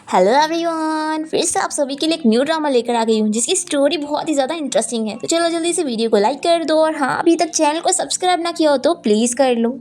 Hello everyone, फिर से आप सभी के लिए एक न्यू ड्रामा लेकर आ गई हूँ जिसकी स्टोरी बहुत ही ज़्यादा इंटरेस्टिंग है। तो चलो जल्दी से वीडियो को लाइक कर दो और हाँ, अभी तक चैनल को सब्सक्राइब ना किया हो तो प्लीज़ कर लो।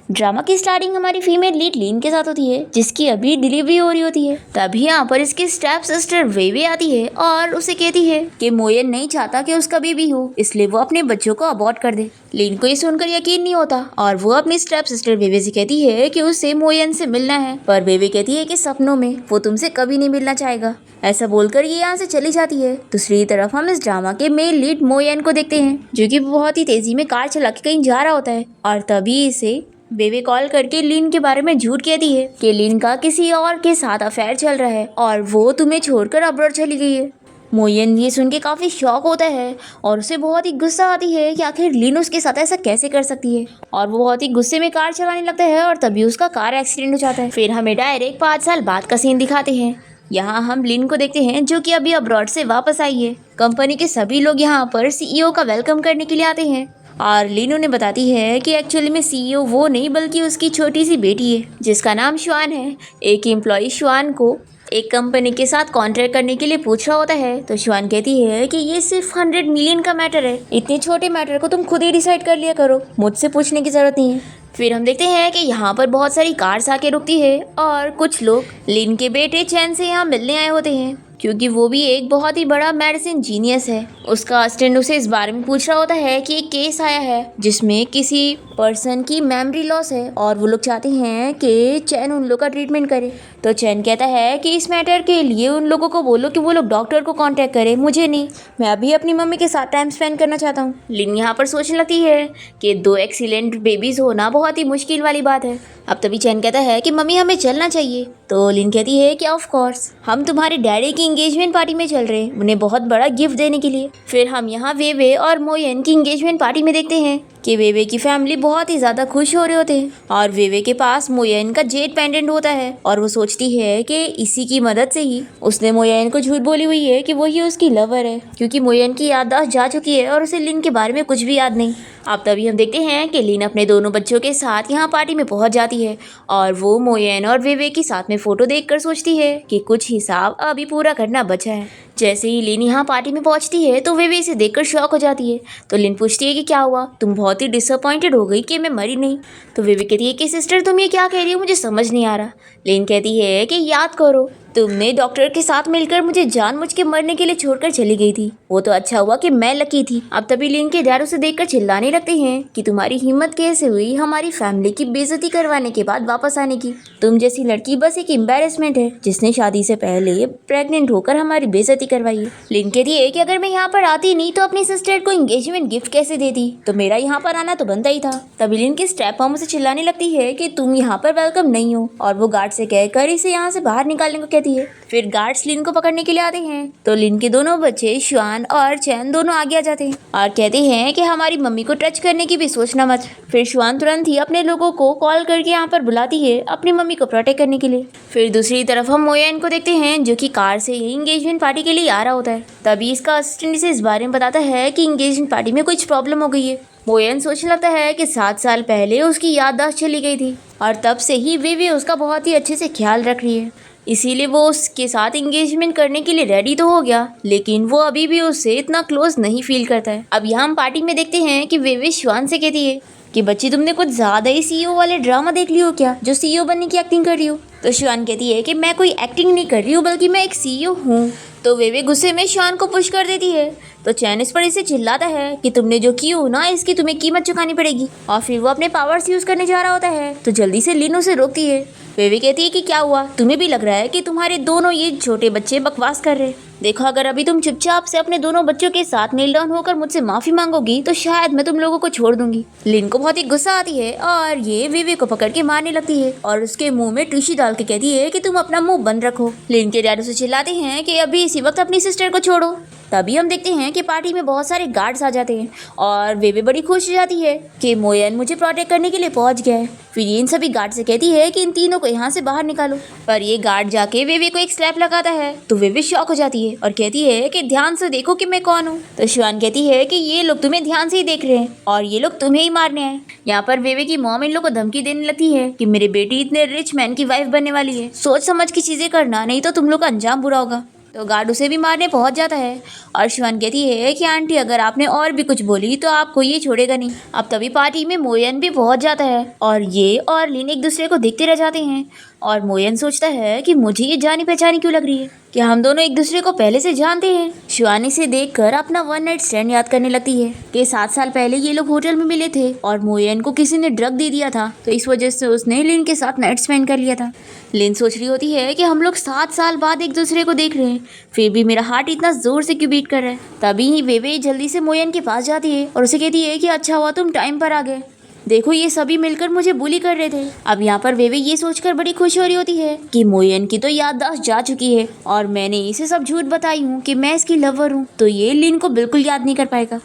ड्रामा की स्टार्टिंग हमारी फीमेल लीड लीन के साथ होती है जिसकी अभी डिलीवरी हो रही होती है। तभी यहाँ पर इसकी स्टेप सिस्टर वेवे आती है और उसे कहती है कि मोयन नहीं चाहता कि उसका बेबी हो, इसलिए वो अपने बच्चों को अबॉर्ट कर दे। लीन को ये सुनकर यकीन नहीं होता और वो अपनी स्टेप सिस्टर वेवे से कहती है कि उसे मोयन से मिलना है, पर वेवे कहती है कि सपनों में वो तुमसे कभी नहीं मिलना चाहेगा। ऐसा बोलकर ये यहाँ से चली जाती है। दूसरी तरफ हम इस ड्रामा के मेन लीड मोयन को देखते हैं जो कि बहुत ही तेजी में कार चला के कहीं जा रहा होता है और तभी इसे बेबी कॉल करके लीन के बारे में झूठ कहती है कि लीन का किसी और के साथ अफेयर चल रहा है और वो तुम्हें छोड़कर अब्रॉड चली गई है। मोयन ये सुन के काफ़ी शॉक होता है और उसे बहुत ही गुस्सा आती है कि आखिर लीन उसके साथ ऐसा कैसे कर सकती है और वो बहुत ही गुस्से में कार चलाने लगता है और तभी उसका कार एक्सीडेंट हो जाता है। फिर हमें डायरेक्ट 5 साल बाद का सीन दिखाते हैं। यहाँ हम लीन को देखते हैं जो कि अभी अब्रॉड से वापस आई है। कंपनी के सभी लोग यहाँ पर सीईओ का वेलकम करने के लिए आते हैं और लीन उन्हें बताती है कि एक्चुअली में सीईओ वो नहीं बल्कि उसकी छोटी सी बेटी है जिसका नाम श्वान है। एक एम्प्लॉय श्वान को एक कंपनी के साथ कॉन्ट्रैक्ट करने के लिए पूछ रहा होता है तो श्वान कहती है कि ये सिर्फ 100 मिलियन का मैटर है, इतने छोटे मैटर को तुम खुद ही डिसाइड कर लिया करो, मुझसे पूछने की जरूरत नहीं है। फिर हम देखते हैं कि यहाँ पर बहुत सारी कार्स आके रुकती है और कुछ लोग लीन के बेटे चैन से यहाँ मिलने आए होते हैं क्योंकि वो भी एक बहुत ही बड़ा मेडिसिन जीनियस है। उसका असिस्टेंट उसे इस बारे में पूछ रहा होता है कि एक केस आया है जिसमें किसी पर्सन की मेमोरी लॉस है और वो लोग चाहते हैं कि चैन उन लोग का ट्रीटमेंट करे। तो चैन कहता है कि इस मैटर के लिए उन लोगों को बोलो कि वो लोग डॉक्टर को कांटेक्ट करें, मुझे नहीं, मैं अभी अपनी मम्मी के साथ टाइम स्पेंड करना चाहता हूँ। लिन यहाँ पर सोचने लगती है कि 2 एक्सीलेंट बेबीज होना बहुत ही मुश्किल वाली बात है। अब तभी चैन कहता है कि मम्मी हमें चलना चाहिए। तो लिन कहती है कि ऑफ कोर्स, हम तुम्हारे डैडी की एंगेजमेंट पार्टी में चल रहे हैं, उन्हें बहुत बड़ा गिफ्ट देने के लिए। फिर हम यहाँ वेवे और मोयन की एंगेजमेंट पार्टी में देखते हैं कि वेवे की फैमिली बहुत ही ज़्यादा खुश हो रहे होते हैं और वेवे के पास मोयन का जेड पेंडेंट होता है और वो सोचती है कि इसी की मदद से ही उसने मोयन को झूठ बोली हुई है कि वही उसकी लवर है, क्योंकि मोयन की याददाश्त जा चुकी है और उसे लिन के बारे में कुछ भी याद नहीं। अब तभी हम देखते हैं कि लिन अपने दोनों बच्चों के साथ यहाँ पार्टी में पहुँच जाती है और वो मोयन और वेवे की साथ में फ़ोटो देखकर सोचती है कि कुछ हिसाब अभी पूरा करना बचा है। जैसे ही लिन यहाँ पार्टी में पहुँचती है तो वेवे इसे देखकर शॉक हो जाती है। तो लिन पूछती है कि क्या हुआ, तुम बहुत ही डिसअपॉइंटेड हो गई कि मैं मरी नहीं। तो वेवे कहती है कि सिस्टर तुम ये क्या कह रही हो, मुझे समझ नहीं आ रहा। लिन कहती है कि याद करो, तुमने डॉक्टर के साथ मिलकर मुझे जानबूझ के मरने के लिए छोड़कर चली गई थी, वो तो अच्छा हुआ कि मैं लकी थी। अब तभी लिन के डैड उसे देखकर चिल्लाने लगते हैं कि तुम्हारी हिम्मत कैसे हुई हमारी फैमिली की बेइज्जती करवाने के बाद वापस आने की, तुम जैसी लड़की बस एक एम्बैरेसमेंट है जिसने शादी से पहले प्रेग्नेंट होकर हमारी बेइज्जती करवाई है। लिन कहती है कि अगर मैं यहाँ पर आती नहीं तो अपनी सिस्टर को एंगेजमेंट गिफ्ट कैसे देती, तो मेरा यहाँ पर आना तो बनता ही था। तभी लिन की स्टेप मॉम उसे चिल्लाने लगती है कि तुम यहाँ पर वेलकम नहीं हो और वो गार्ड से कहकर इसे यहाँ से बाहर निकालने को कहती है। फिर गार्ड्स लिन को पकड़ने के लिए आते हैं तो लिन के दोनों बच्चे श्वान और चैन दोनों आगे आ जाते हैं और कहते हैं कि हमारी मम्मी को टच करने की भी सोचना मत। फिर श्वान तुरंत ही अपने लोगों को कॉल करके यहाँ पर बुलाती है अपनी मम्मी को प्रोटेक्ट करने के लिए। फिर दूसरी तरफ हम मोयन को देखते हैं जो कि कार से ही एंगेजमेंट पार्टी के लिए आ रहा होता है। तभी इसका असिस्टेंट इसे इस बारे में बताता है कि एंगेजमेंट पार्टी में कुछ प्रॉब्लम हो गई है। मोयन सोचने लगता है कि 7 साल पहले उसकी याददाश्त चली गई थी और तब से ही वे उसका बहुत ही अच्छे से ख्याल रख रही है, इसीलिए वो उसके साथ एंगेजमेंट करने के लिए रेडी तो हो गया लेकिन वो अभी भी उससे इतना क्लोज नहीं फील करता है। अब यहाँ हम पार्टी में देखते हैं कि वेवे श्वान से कहती है कि बच्ची तुमने कुछ ज़्यादा ही सीईओ वाले ड्रामा देख लियो क्या, जो सीईओ बनने की एक्टिंग कर रही हो। तो श्वान कहती है कि मैं कोई एक्टिंग नहीं कर रही हूँ बल्कि मैं एक सीईओ हूँ। तो वेवे गुस्से में श्वान को पुश कर देती है। तो चैन इस पर इसे चिल्लाता है कि तुमने जो की हो ना इसकी तुम्हें कीमत चुकानी पड़ेगी और फिर वो अपने पावर्स यूज करने जा रहा होता है तो जल्दी से लिन उसे रोकती है। वेवे कहती है कि क्या हुआ, तुम्हें भी लग रहा है कि तुम्हारे दोनों ये छोटे बच्चे बकवास कर रहे हैं, देखो अगर अभी तुम चुपचाप से अपने दोनों बच्चों के साथ नील डाउन होकर मुझसे माफी मांगोगी तो शायद मैं तुम लोगों को छोड़ दूंगी। लिन को बहुत ही गुस्सा आती है और ये वेवे को पकड़ के मारने लगती है और उसके मुंह में टिश्यू डाल के कहती है कि तुम अपना मुंह बंद रखो। लिन के डैड उसे चिल्लाते हैं कि अभी इसी वक्त अपनी सिस्टर को छोड़ो। तभी हम देखते हैं हैं कि पार्टी में बहुत सारे गार्ड्स आ जाते हैं और वेवे बड़ी खुश हो जाती है कि मोयन मुझे प्रोटेक्ट करने के लिए पहुंच गया है। फिर ये इन सभी गार्ड से कहती है कि इन तीनों को यहाँ से बाहर निकालो, पर ये गार्ड जाके वेवे को एक स्लैप लगाता है तो वेवे शॉक हो जाती है और कहती है कि ध्यान से देखो कि मैं कौन हूँ। तो शिवान कहती है कि ये लोग तुम्हें ध्यान से ही देख रहे हैं और ये लोग तुम्हें ही मारने हैं। यहाँ पर वेवे की मॉम इन लोग को धमकी देने लगती है कि मेरे बेटी इतने रिच मैन की वाइफ बनने वाली है, सोच समझ की चीजें करना, नहीं तो तुम लोग का अंजाम बुरा होगा। तो गार्ड उसे भी मारने पहुंच जाता है और शिवान कहती है कि आंटी अगर आपने और भी कुछ बोली तो आपको ये छोड़ेगा नहीं। अब तभी पार्टी में मोयन भी पहुंच जाता है और ये और लिन एक दूसरे को देखते रह जाते हैं और मोयन सोचता है कि मुझे ये जानी पहचानी क्यों लग रही है, कि हम दोनों एक दूसरे को पहले से जानते हैं। शिवानी से देखकर अपना वन नाइट स्टैंड याद करने लगती है कि 7 साल पहले ये लोग होटल में मिले थे और मोयन को किसी ने ड्रग दे दिया था, तो इस वजह से उसने लिन के साथ नाइट स्पेंड कर लिया था। लिन सोच रही होती है कि हम लोग 7 साल बाद एक दूसरे को देख रहे हैं, फिर भी मेरा हार्ट इतना जोर से क्यों बीट कर रहा है। तभी ही वेवे जल्दी से मोयन के पास जाती है और उसे कहती है कि अच्छा हुआ तुम टाइम पर आ गए, देखो ये सभी मिलकर मुझे बुली कर रहे थे। अब यहाँ पर वेवे ये सोचकर बड़ी खुश हो रही होती है कि मोयन की तो याददाश्त जा चुकी है और मैंने इसे सब झूठ बताई हूँ कि मैं इसकी लवर हूँ, तो ये लिन को बिल्कुल याद नहीं कर पाएगा।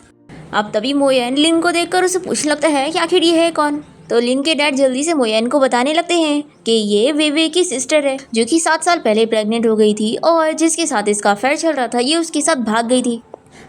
अब तभी मोयन लिन को देखकर उसे पूछने लगता है कि आखिर ये है कौन। तो लिन के डैड जल्दी से मोयन को बताने लगते हैं कि ये वेवे की सिस्टर है जो कि 7 साल पहले प्रेग्नेंट हो गई थी और जिसके साथ इसका अफेयर चल रहा था, ये उसके साथ भाग गई थी,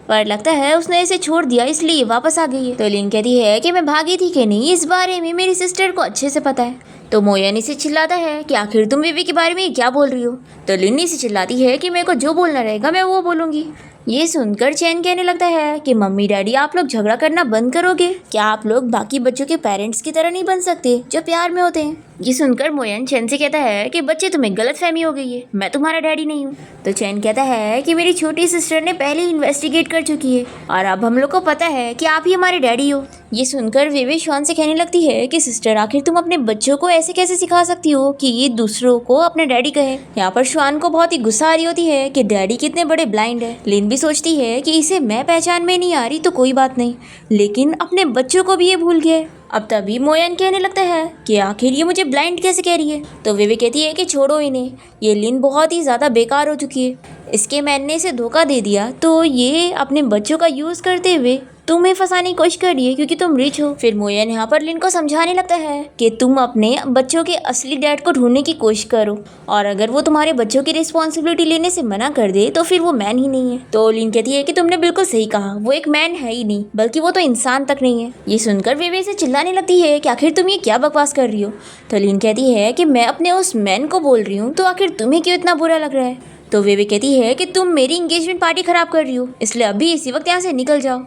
पर लगता है उसने इसे छोड़ दिया इसलिए वापस आ गई है। तो लिन कहती है कि मैं भागी थी कि नहीं, इस बारे में मेरी सिस्टर को अच्छे से पता है। तो मोयन इसे चिल्लाता है कि आखिर तुम वेवे के बारे में क्या बोल रही हो। तो लिन इसे चिल्लाती है कि मेरे को जो बोलना रहेगा मैं वो बोलूंगी। ये सुनकर चैन कहने लगता है कि मम्मी डैडी आप लोग झगड़ा करना बंद करोगे, क्या आप लोग बाकी बच्चों के पेरेंट्स की तरह नहीं बन सकते जो प्यार में होते हैं। ये सुनकर मोयन चैन से कहता है कि बच्चे तुम्हें गलतफहमी हो गई है, मैं तुम्हारा डैडी नहीं हूँ। तो चैन कहता है कि मेरी छोटी सिस्टर ने पहले ही इन्वेस्टिगेट कर चुकी है और अब हम लोग को पता है कि आप ही हमारे डैडी हो। ये सुनकर वेवे श्वान से कहने लगती है कि सिस्टर आखिर तुम अपने बच्चों को ऐसे कैसे सिखा सकती हो कि ये दूसरों को अपने डैडी कहे। यहाँ पर श्वान को बहुत ही गुस्सा आ रही होती है कि डैडी कितने बड़े ब्लाइंड है। लिन भी सोचती है कि इसे मैं पहचान में नहीं आ रही तो कोई बात नहीं, लेकिन अपने बच्चों को भी ये भूल गया। अब तभी मोयन कहने लगता है कि आखिर ये मुझे ब्लाइंड कैसे कह रही है। तो वेवे कहती है कि छोड़ो इन्हें, ये लिन बहुत ही ज़्यादा बेकार हो चुकी है, इसके मैन ने इसे धोखा दे दिया तो ये अपने बच्चों का यूज़ करते हुए तुम्हें फंसाने की कोशिश कर रही है क्योंकि तुम रिच हो। फिर मोयन यहाँ पर लिन को समझाने लगता है कि तुम अपने बच्चों के असली डैड को ढूंढने की कोशिश करो और अगर वो तुम्हारे बच्चों की रिस्पॉन्सिबिलिटी लेने से मना कर दे तो फिर वो मैन ही नहीं है। तो लिन कहती है कि तुमने बिल्कुल सही कहा, वो एक मैन है ही नहीं, बल्कि वो तो इंसान तक नहीं है। ये सुनकर वेवे से चिल्लाने लगती है कि आखिर तुम ये क्या बकवास कर रही हो। तो लिन कहती है कि मैं अपने उस मैन को बोल रही हूँ, तो आखिर तुम्हें क्यों इतना बुरा लग रहा है। तो वेवे कहती है कि तुम मेरी इंगेजमेंट पार्टी खराब कर रही हो, इसलिए अभी इसी वक्त यहाँ से निकल जाओ।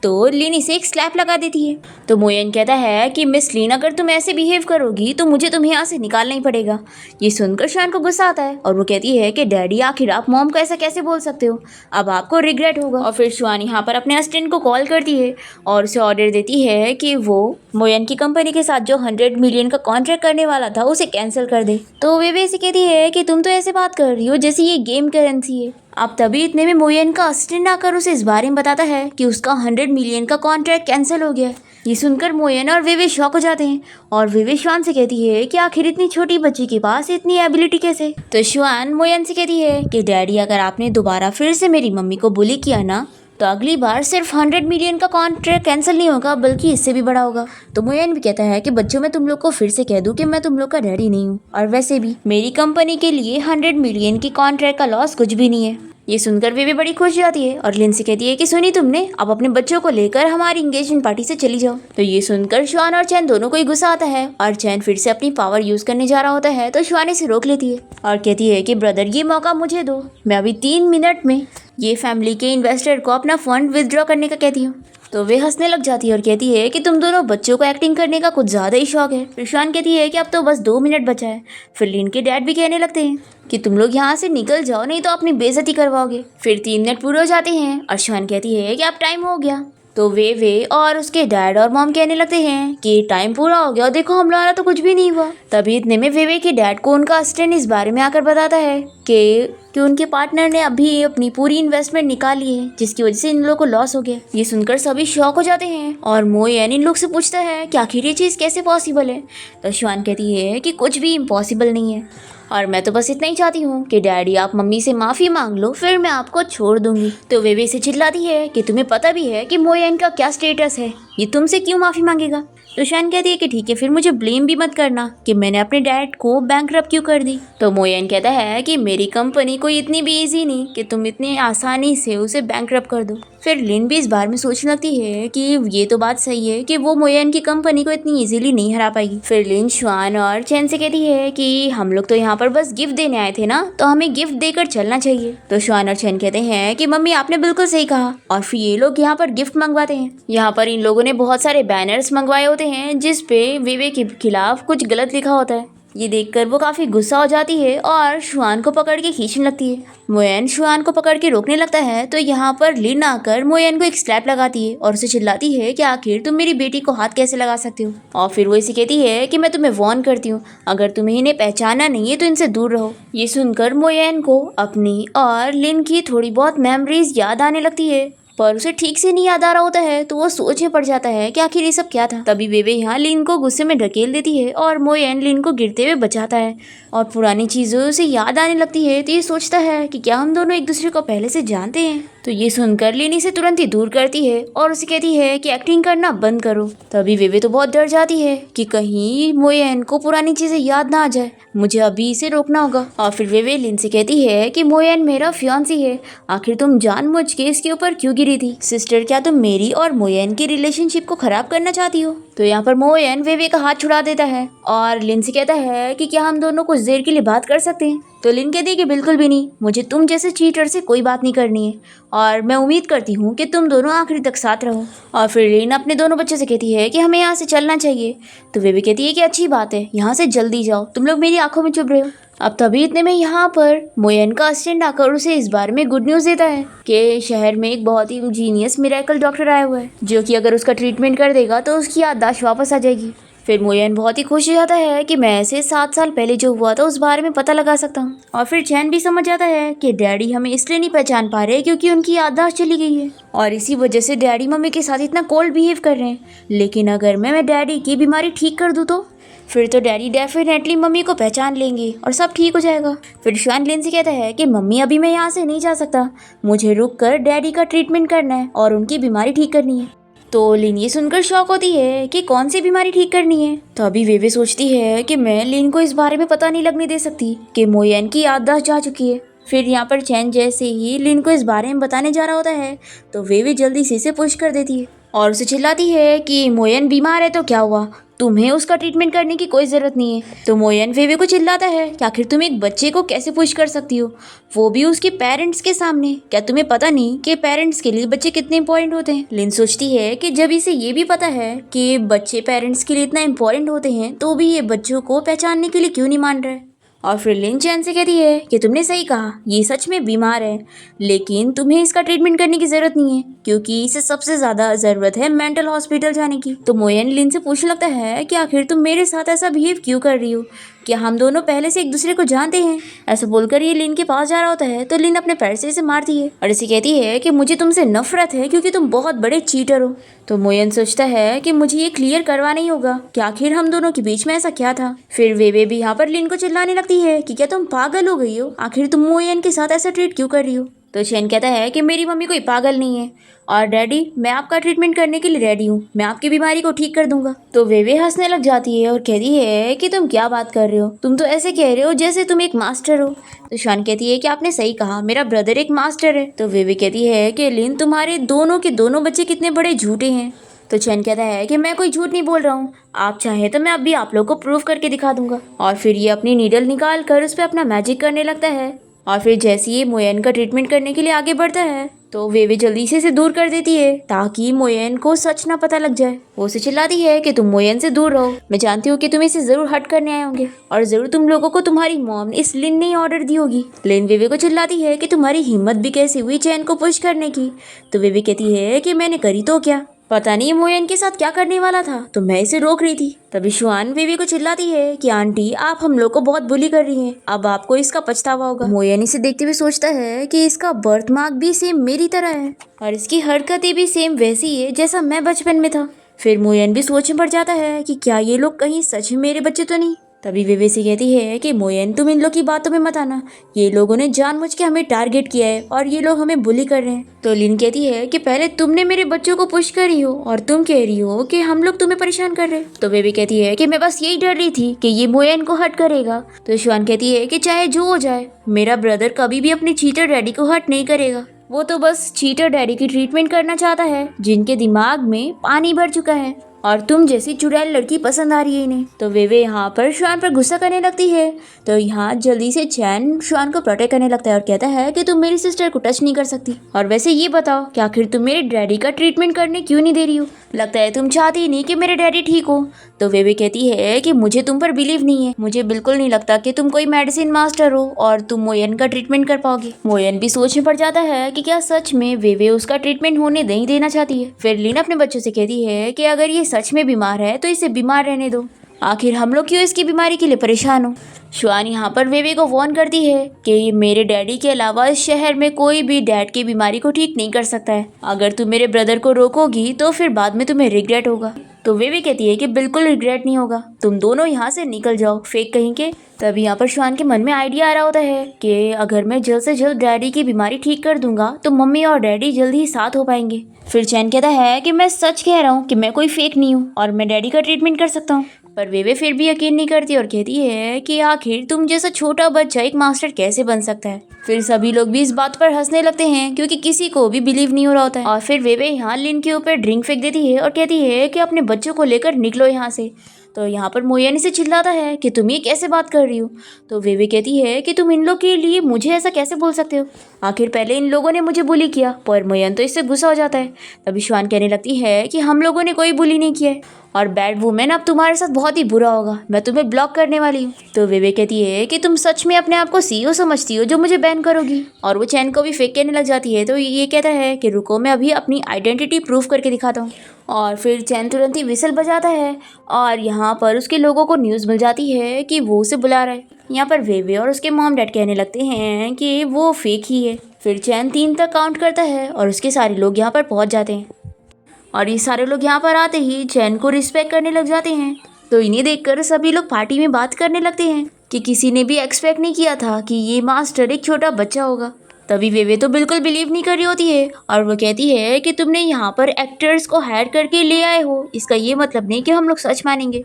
तो लिन इसे एक स्लैप लगा देती है। तो मोयन कहता है कि मिस लिन अगर तुम ऐसे बिहेव करोगी तो मुझे तुम्हें यहाँ से निकालना ही पड़ेगा। ये सुनकर शान को गुस्सा आता है और वो कहती है कि डैडी आखिर आप मॉम को ऐसा कैसे बोल सकते हो, अब आपको रिग्रेट होगा। और फिर श्वान यहाँ पर अपने असिस्टेंट को कॉल करती है और उसे ऑर्डर देती है कि वो मोयन की कंपनी के साथ जो 100 मिलियन का कॉन्ट्रैक्ट करने वाला था उसे कैंसिल कर दे। तो वे वैसे कहती है कि तुम तो ऐसे बात कर रही हो जैसे ये गेम करेंसी है। अब तभी इतने में मोयन का असिस्टेंट आकर उसे इस बारे में बताता है कि उसका 100 मिलियन का कॉन्ट्रैक्ट कैंसिल हो गया है। ये सुनकर मोयन और वेवे शॉक हो जाते हैं और वेवे श्वान से कहती है कि आखिर इतनी छोटी बच्ची के पास इतनी एबिलिटी कैसे। तो श्वान मोयन से कहती है कि डैडी अगर आपने दोबारा फिर से मेरी मम्मी को बुली किया ना तो अगली बार सिर्फ 100 मिलियन का कॉन्ट्रैक्ट कैंसिल नहीं होगा बल्कि इससे भी बड़ा होगा। तो मोयन भी कहता है कि बच्चों मैं तुम लोग को फिर से कह दूं कि मैं तुम लोग का डैडी नहीं हूँ और वैसे भी मेरी कंपनी के लिए 100 मिलियन की कॉन्ट्रैक्ट का लॉस कुछ भी नहीं है। ये सुनकर वे भी बड़ी खुश जाती है और लिन से कहती है कि सुनी तुमने, अब अपने बच्चों को लेकर हमारी एंगेजमेंट पार्टी से चली जाओ। तो ये सुनकर श्वान और चैन दोनों को ही गुस्सा आता है और चैन फिर से अपनी पावर यूज करने जा रहा होता है तो श्वान इसे रोक लेती है और कहती है कि ब्रदर ये मौका मुझे दो, मैं अभी 3 मिनट में ये फैमिली के इन्वेस्टर को अपना फंड विदड्रॉ करने का कहती हूँ। तो वे हंसने लग जाती है और कहती है कि तुम दोनों बच्चों को एक्टिंग करने का कुछ ज़्यादा ही शौक है। फिर श्वान कहती है कि अब तो बस 2 मिनट बचा है। फिर लिन के डैड भी कहने लगते हैं कि तुम लोग यहाँ से निकल जाओ नहीं तो अपनी बेइज्जती करवाओगे। फिर 3 मिनट पूरे हो जाते हैं और श्वान कहती है कि अब टाइम हो गया। तो वे और उसके डैड और मॉम कहने लगते हैं कि टाइम पूरा हो गया और देखो हमारा तो कुछ भी नहीं हुआ। तभी इतने में वे के डैड को उनका असिस्टेंट इस बारे में आकर बताता है कि उनके पार्टनर ने अभी अपनी पूरी इन्वेस्टमेंट निकाली है जिसकी वजह से इन लोगों को लॉस हो गया। ये सुनकर सभी शॉक हो जाते हैं और मोयन इन लोग से पूछता है कि आखिर ये चीज़ कैसे पॉसिबल है। तो श्वान कहती है कि कुछ भी इम्पॉसिबल नहीं है। और मैं तो बस इतना ही चाहती हूँ कि डैडी आप मम्मी से माफ़ी मांग लो, फिर मैं आपको छोड़ दूंगी। तो वेवे से चिल्लाती है कि तुम्हें पता भी है कि मोयन का क्या स्टेटस है, ये तुमसे क्यों माफ़ी मांगेगा। तो शान कहती है कि ठीक है, फिर मुझे ब्लेम भी मत करना कि मैंने अपने डैड को बैंकरप्ट क्यों कर दी। तो मोयन कहता है कि मेरी कंपनी कोई इतनी भी ईजी नहीं कि तुम इतनी आसानी से उसे बैंकरप्ट कर दो। फिर लिन भी इस बारे में सोचने लगती है कि ये तो बात सही है कि वो मोयन की कंपनी को इतनी इजीली नहीं हरा पाएगी। फिर लिन श्वान और चैन से कहती है कि हम लोग तो यहाँ पर बस गिफ्ट देने आए थे ना, तो हमें गिफ्ट देकर चलना चाहिए। तो श्वान और चैन कहते हैं कि मम्मी आपने बिल्कुल सही कहा, और फिर ये लोग यहाँ पर गिफ्ट मंगवाते हैं। यहाँ पर इन लोगों ने बहुत सारे बैनर्स मंगवाए होते हैं जिसपे विवे के खिलाफ कुछ गलत लिखा होता है। ये देखकर वो काफी गुस्सा हो जाती है और शुआन को पकड़ के खींचने लगती है। मोयन शुआन को पकड़ के रोकने लगता है तो यहाँ पर लिन आकर मोयन को एक स्लैप लगाती है और उसे चिल्लाती है कि आखिर तुम मेरी बेटी को हाथ कैसे लगा सकते हो। और फिर वो इसे कहती है कि मैं तुम्हें वार्न करती हूँ, अगर तुम्हें इन्हें पहचाना नहीं है तो इनसे दूर रहो। ये सुनकर मोयन को अपनी और लिन की थोड़ी बहुत मेमोरीज याद आने लगती है, पर उसे ठीक से नहीं याद आ रहा होता है, तो वो सोच में पड़ जाता है कि आखिर ये सब क्या था। तभी वेवे यहाँ लिन को गुस्से में ढकेल देती है और मोयन लिन को गिरते हुए बचाता है और पुरानी चीज़ों से याद आने लगती है। तो ये सोचता है कि क्या हम दोनों एक दूसरे को पहले से जानते हैं। तो ये सुनकर लिन इसे तुरंत ही दूर करती है और उसे कहती है कि एक्टिंग करना बंद करो। तभी वेवे तो बहुत डर जाती है कि कहीं मोयन को पुरानी चीज़ें याद ना आ जाए, मुझे अभी इसे रोकना होगा। और फिर वेवे लिन से कहती है कि मोयन मेरा फियांसी है, आखिर तुम जानबूझ के इसके ऊपर क्यों गिरी थी। सिस्टर, क्या तुम मेरी और मोयन की रिलेशनशिप को खराब करना चाहती हो। तो यहाँ पर मोयन वेवे का हाथ छुड़ा देता है और लिन से कहता है कि क्या हम दोनों कुछ देर के लिए बात कर सकते हैं। तो लिन कहती है कि बिल्कुल भी नहीं, मुझे तुम जैसे चीटर से कोई बात नहीं करनी है और मैं उम्मीद करती हूँ कि तुम दोनों आखिरी तक साथ रहो। और फिर लिन अपने दोनों बच्चों से कहती है कि हमें यहाँ से चलना चाहिए। तो वे भी कहती है कि अच्छी बात है, यहाँ से जल्दी जाओ, तुम लोग मेरी आंखों में चुभ रहे हो। अब तभी इतने में यहाँ पर मोयन का असिस्टेंट आकर उसे इस बारे में गुड न्यूज़ देता है कि शहर में एक बहुत ही जीनियस मिरेकल डॉक्टर आया हुआ है जो कि अगर उसका ट्रीटमेंट कर देगा तो उसकी याददाश्त वापस आ जाएगी। फिर मोयन बहुत ही खुश हो जाता है कि मैं ऐसे 7 साल पहले जो हुआ था उस बारे में पता लगा सकता हूँ। और फिर चैन भी समझ जाता है कि डैडी हमें इसलिए नहीं पहचान पा रहे क्योंकि उनकी याददाश्त चली गई है और इसी वजह से डैडी मम्मी के साथ इतना कोल्ड बिहेव कर रहे हैं। लेकिन अगर मैं डैडी की बीमारी ठीक कर दूँ तो फिर तो डैडी डेफिनेटली मम्मी को पहचान लेंगे और सब ठीक हो जाएगा। फिर श्वान लिन से कहता है कि मम्मी अभी मैं यहाँ से नहीं जा सकता, मुझे रुक कर डैडी का ट्रीटमेंट करना है और उनकी बीमारी ठीक करनी है। तो लिन ये सुनकर शॉक होती है कि कौन सी बीमारी ठीक करनी है। तो अभी वेवे सोचती है कि मैं लिन को इस बारे में पता नहीं लगने दे सकती कि मोयन की याददाश्त जा चुकी है। फिर यहाँ पर चैन जैसे ही लिन को इस बारे में बताने जा रहा होता है तो वेवे जल्दी से इसे पुश कर देती है और उसे चिल्लाती है कि मोयन बीमार है तो क्या हुआ, तुम्हें उसका ट्रीटमेंट करने की कोई ज़रूरत नहीं है। तो मोयन वेवे को चिल्लाता है कि आखिर तुम एक बच्चे को कैसे पुश कर सकती हो, वो भी उसके पेरेंट्स के सामने, क्या तुम्हें पता नहीं कि पेरेंट्स के लिए बच्चे कितने इंपॉर्टेंट होते हैं। लिन सोचती है कि जब इसे ये भी पता है कि बच्चे पेरेंट्स के लिए इतना इंपॉर्टेंट होते हैं तो भी ये बच्चों को पहचानने के लिए क्यों नहीं मान रहा है। और फिर लिन चैन से कहती है कि तुमने सही कहा, ये सच में बीमार है, लेकिन तुम्हें इसका ट्रीटमेंट करने की ज़रूरत नहीं है क्योंकि इसे सबसे ज़्यादा ज़रूरत है मेंटल हॉस्पिटल जाने की। तो मोयन लिन से पूछने लगता है कि आखिर तुम मेरे साथ ऐसा बिहेव क्यों कर रही हो, क्या हम दोनों पहले से एक दूसरे को जानते हैं। ऐसा बोलकर ये लिन के पास जा रहा होता है तो लिन अपने पैर से इसे मारती है और इसे कहती है कि मुझे तुमसे नफरत है क्योंकि तुम बहुत बड़े चीटर हो। तो मोयन सोचता है कि मुझे ये क्लियर करवाना ही होगा कि आखिर हम दोनों के बीच में ऐसा क्या था। फिर वेवे भी यहाँ पर लिन को चिल्लाने लगती है कि क्या तुम पागल हो गई हो, आखिर तुम मोयन के साथ ऐसा ट्रीट क्यों कर रही हो। तो चैन कहता है कि मेरी मम्मी कोई पागल नहीं है और डैडी मैं आपका ट्रीटमेंट करने के लिए रेडी हूँ, मैं आपकी बीमारी को ठीक कर दूंगा। तो वेवे हंसने लग जाती है और कहती है कि तुम क्या बात कर रहे हो, तुम तो ऐसे कह रहे हो जैसे तुम एक मास्टर हो। तो शान कहती है कि आपने सही कहा, मेरा ब्रदर एक मास्टर है। तो वेवे कहती है कि लिन तुम्हारे दोनों के दोनों बच्चे कितने बड़े झूठे हैं। तो चैन कहता है कि मैं कोई झूठ नहीं बोल रहा हूँ, आप चाहे तो मैं अभी आप लोग को प्रूव करके दिखा दूंगा। और फिर ये अपनी नीडल निकाल कर उस पर अपना मैजिक करने लगता है और फिर जैसे ही मोयन का ट्रीटमेंट करने के लिए आगे बढ़ता है तो वेवे जल्दी से इसे दूर कर देती है ताकि मोयन को सच ना पता लग जाए। वो उसे चिल्लाती है कि तुम मोयन से दूर रहो, मैं जानती हूँ कि तुम इसे जरूर हट करने आए होंगे और जरूर तुम लोगों को तुम्हारी मॉम ने इस लिन ने ऑर्डर दी होगी। लिन वेवे को चिल्लाती है कि तुम्हारी हिम्मत भी कैसे हुई चैन को पुश करने की। तो वेवे कहती है कि मैंने करी तो क्या, पता नहीं मोयन के साथ क्या करने वाला था तो मैं इसे रोक रही थी। तभी शुआन वेवी को चिल्लाती है कि आंटी आप हम लोग को बहुत बुली कर रही हैं, अब आपको इसका पछतावा होगा। मोयन इसे देखते हुए सोचता है कि इसका बर्थ मार्क भी सेम मेरी तरह है और इसकी हरकतें भी सेम वैसी है जैसा मैं बचपन में था। फिर मोयन भी सोच में पड़ जाता है कि क्या ये लोग कहीं सच में मेरे बच्चे तो नहीं। तभी वेवे से कहती है कि मोयन तुम इन लोग की बातों में मत आना, ये लोगों ने जानबूझ के हमें टारगेट किया है और ये लोग हमें बुली कर रहे हैं। तो लिन कहती है कि पहले तुमने मेरे बच्चों को पुश करी हो और तुम कह रही हो कि हम लोग तुम्हें परेशान कर रहे हैं। तो वेवे कहती है कि मैं बस यही डर रही थी कि ये मोयन को हर्ट करेगा। तो शुआन कहती है कि चाहे जो हो जाए, मेरा ब्रदर कभी भी अपने चीटर डैडी को हर्ट नहीं करेगा। वो तो बस चीटर डैडी की ट्रीटमेंट करना चाहता है जिनके दिमाग में पानी भर चुका है और तुम जैसी चुड़ैल लड़की पसंद आ रही है इन्हें। तो वेवे यहाँ पर शुआन पर गुस्सा करने लगती है। तो यहाँ जल्दी से चैन शुआन को प्रोटेक्ट करने लगता है और कहता है कि तुम मेरी सिस्टर को टच नहीं कर सकती। और वैसे ये बताओ कि आखिर तुम मेरे डैडी का ट्रीटमेंट करने क्यों नहीं दे रही हो? लगता है तुम चाहती ही नहीं कि मेरे डैडी ठीक हो। तो वेवे कहती है कि मुझे तुम पर बिलीव नहीं है, मुझे बिल्कुल नहीं लगता कि तुम कोई मेडिसिन मास्टर हो और तुम मोयन का ट्रीटमेंट कर पाओगे। मोयन भी सोच में पड़ जाता है कि क्या सच में वेवे उसका ट्रीटमेंट होने नहीं देना चाहती है। फिर लिन अपने बच्चों से कहती है कि अगर ये सच में बीमार है तो इसे बीमार रहने दो, आखिर हम लोग क्यों इसकी बीमारी के लिए परेशान हो। शुआन यहाँ पर वेवे को वार्न करती है कि मेरे डैडी के अलावा इस शहर में कोई भी डैड की बीमारी को ठीक नहीं कर सकता है। अगर तुम मेरे ब्रदर को रोकोगी तो फिर बाद में तुम्हें रिग्रेट होगा। तो वेवे कहती है कि बिल्कुल रिग्रेट नहीं होगा, तुम दोनों यहाँ से निकल जाओ फेक कहीं के। तब यहाँ पर शुआन के मन में आइडिया आ रहा होता है कि अगर मैं जल्द से जल्द डैडी की बीमारी ठीक कर दूंगा तो मम्मी और डैडी जल्द ही साथ हो पाएंगे। फिर चैन कहता है कि मैं सच कह रहा हूँ कि मैं कोई फेक नहीं हूँ और मैं डैडी का ट्रीटमेंट कर सकता हूँ। पर वेवे फिर भी यकीन नहीं करती और कहती है कि आखिर तुम जैसा छोटा बच्चा एक मास्टर कैसे बन सकता है। फिर सभी लोग भी इस बात पर हंसने लगते हैं क्योंकि किसी को भी बिलीव नहीं हो रहा होता है। और फिर वेवे यहाँ लिन के ऊपर ड्रिंक फेंक देती है और कहती है कि अपने बच्चों को लेकर निकलो यहाँ से। तो यहाँ पर मोयन से चिल्लाता है कि तुम ये कैसे बात कर रही हो। तो वेवे कहती है कि तुम इन लोग के लिए मुझे ऐसा कैसे बोल सकते हो, आखिर पहले इन लोगों ने मुझे बुली किया। पर मोयन तो इससे गुस्सा हो जाता है। तभी शुआन कहने लगती है कि हम लोगों ने कोई बुली नहीं किया है और बैड वुमेन अब तुम्हारे साथ बहुत ही बुरा होगा, मैं तुम्हें ब्लॉक करने वाली हूँ। तो वेवे कहती है कि तुम सच में अपने आप को सीईओ समझती हो जो मुझे बैन करोगी। और वो चैन को भी फेक कहने लग जाती है। तो ये कहता है कि रुको मैं अभी अपनी आइडेंटिटी प्रूव करके दिखाता हूँ। और फिर चैन तुरंत ही विसल बजाता है और यहाँ पर उसके लोगों को न्यूज़ मिल जाती है कि वो उसे बुला रहा है। यहाँ पर वेवे और उसके मॉम डैड कहने लगते हैं कि वो फेक ही है। फिर चैन 3 तक काउंट करता है और उसके सारे लोग यहाँ पर पहुँच जाते हैं और ये सारे लोग यहाँ पर आते ही चैन को रिस्पेक्ट करने लग जाते हैं। तो इन्हें देखकर सभी लोग पार्टी में बात करने लगते हैं कि किसी ने भी एक्सपेक्ट नहीं किया था कि ये मास्टर एक छोटा बच्चा होगा। तभी वेवे तो बिल्कुल बिलीव नहीं कर रही होती है और वो कहती है कि तुमने यहाँ पर एक्टर्स को हायर करके ले आए हो, इसका ये मतलब नहीं कि हम लोग सच मानेंगे।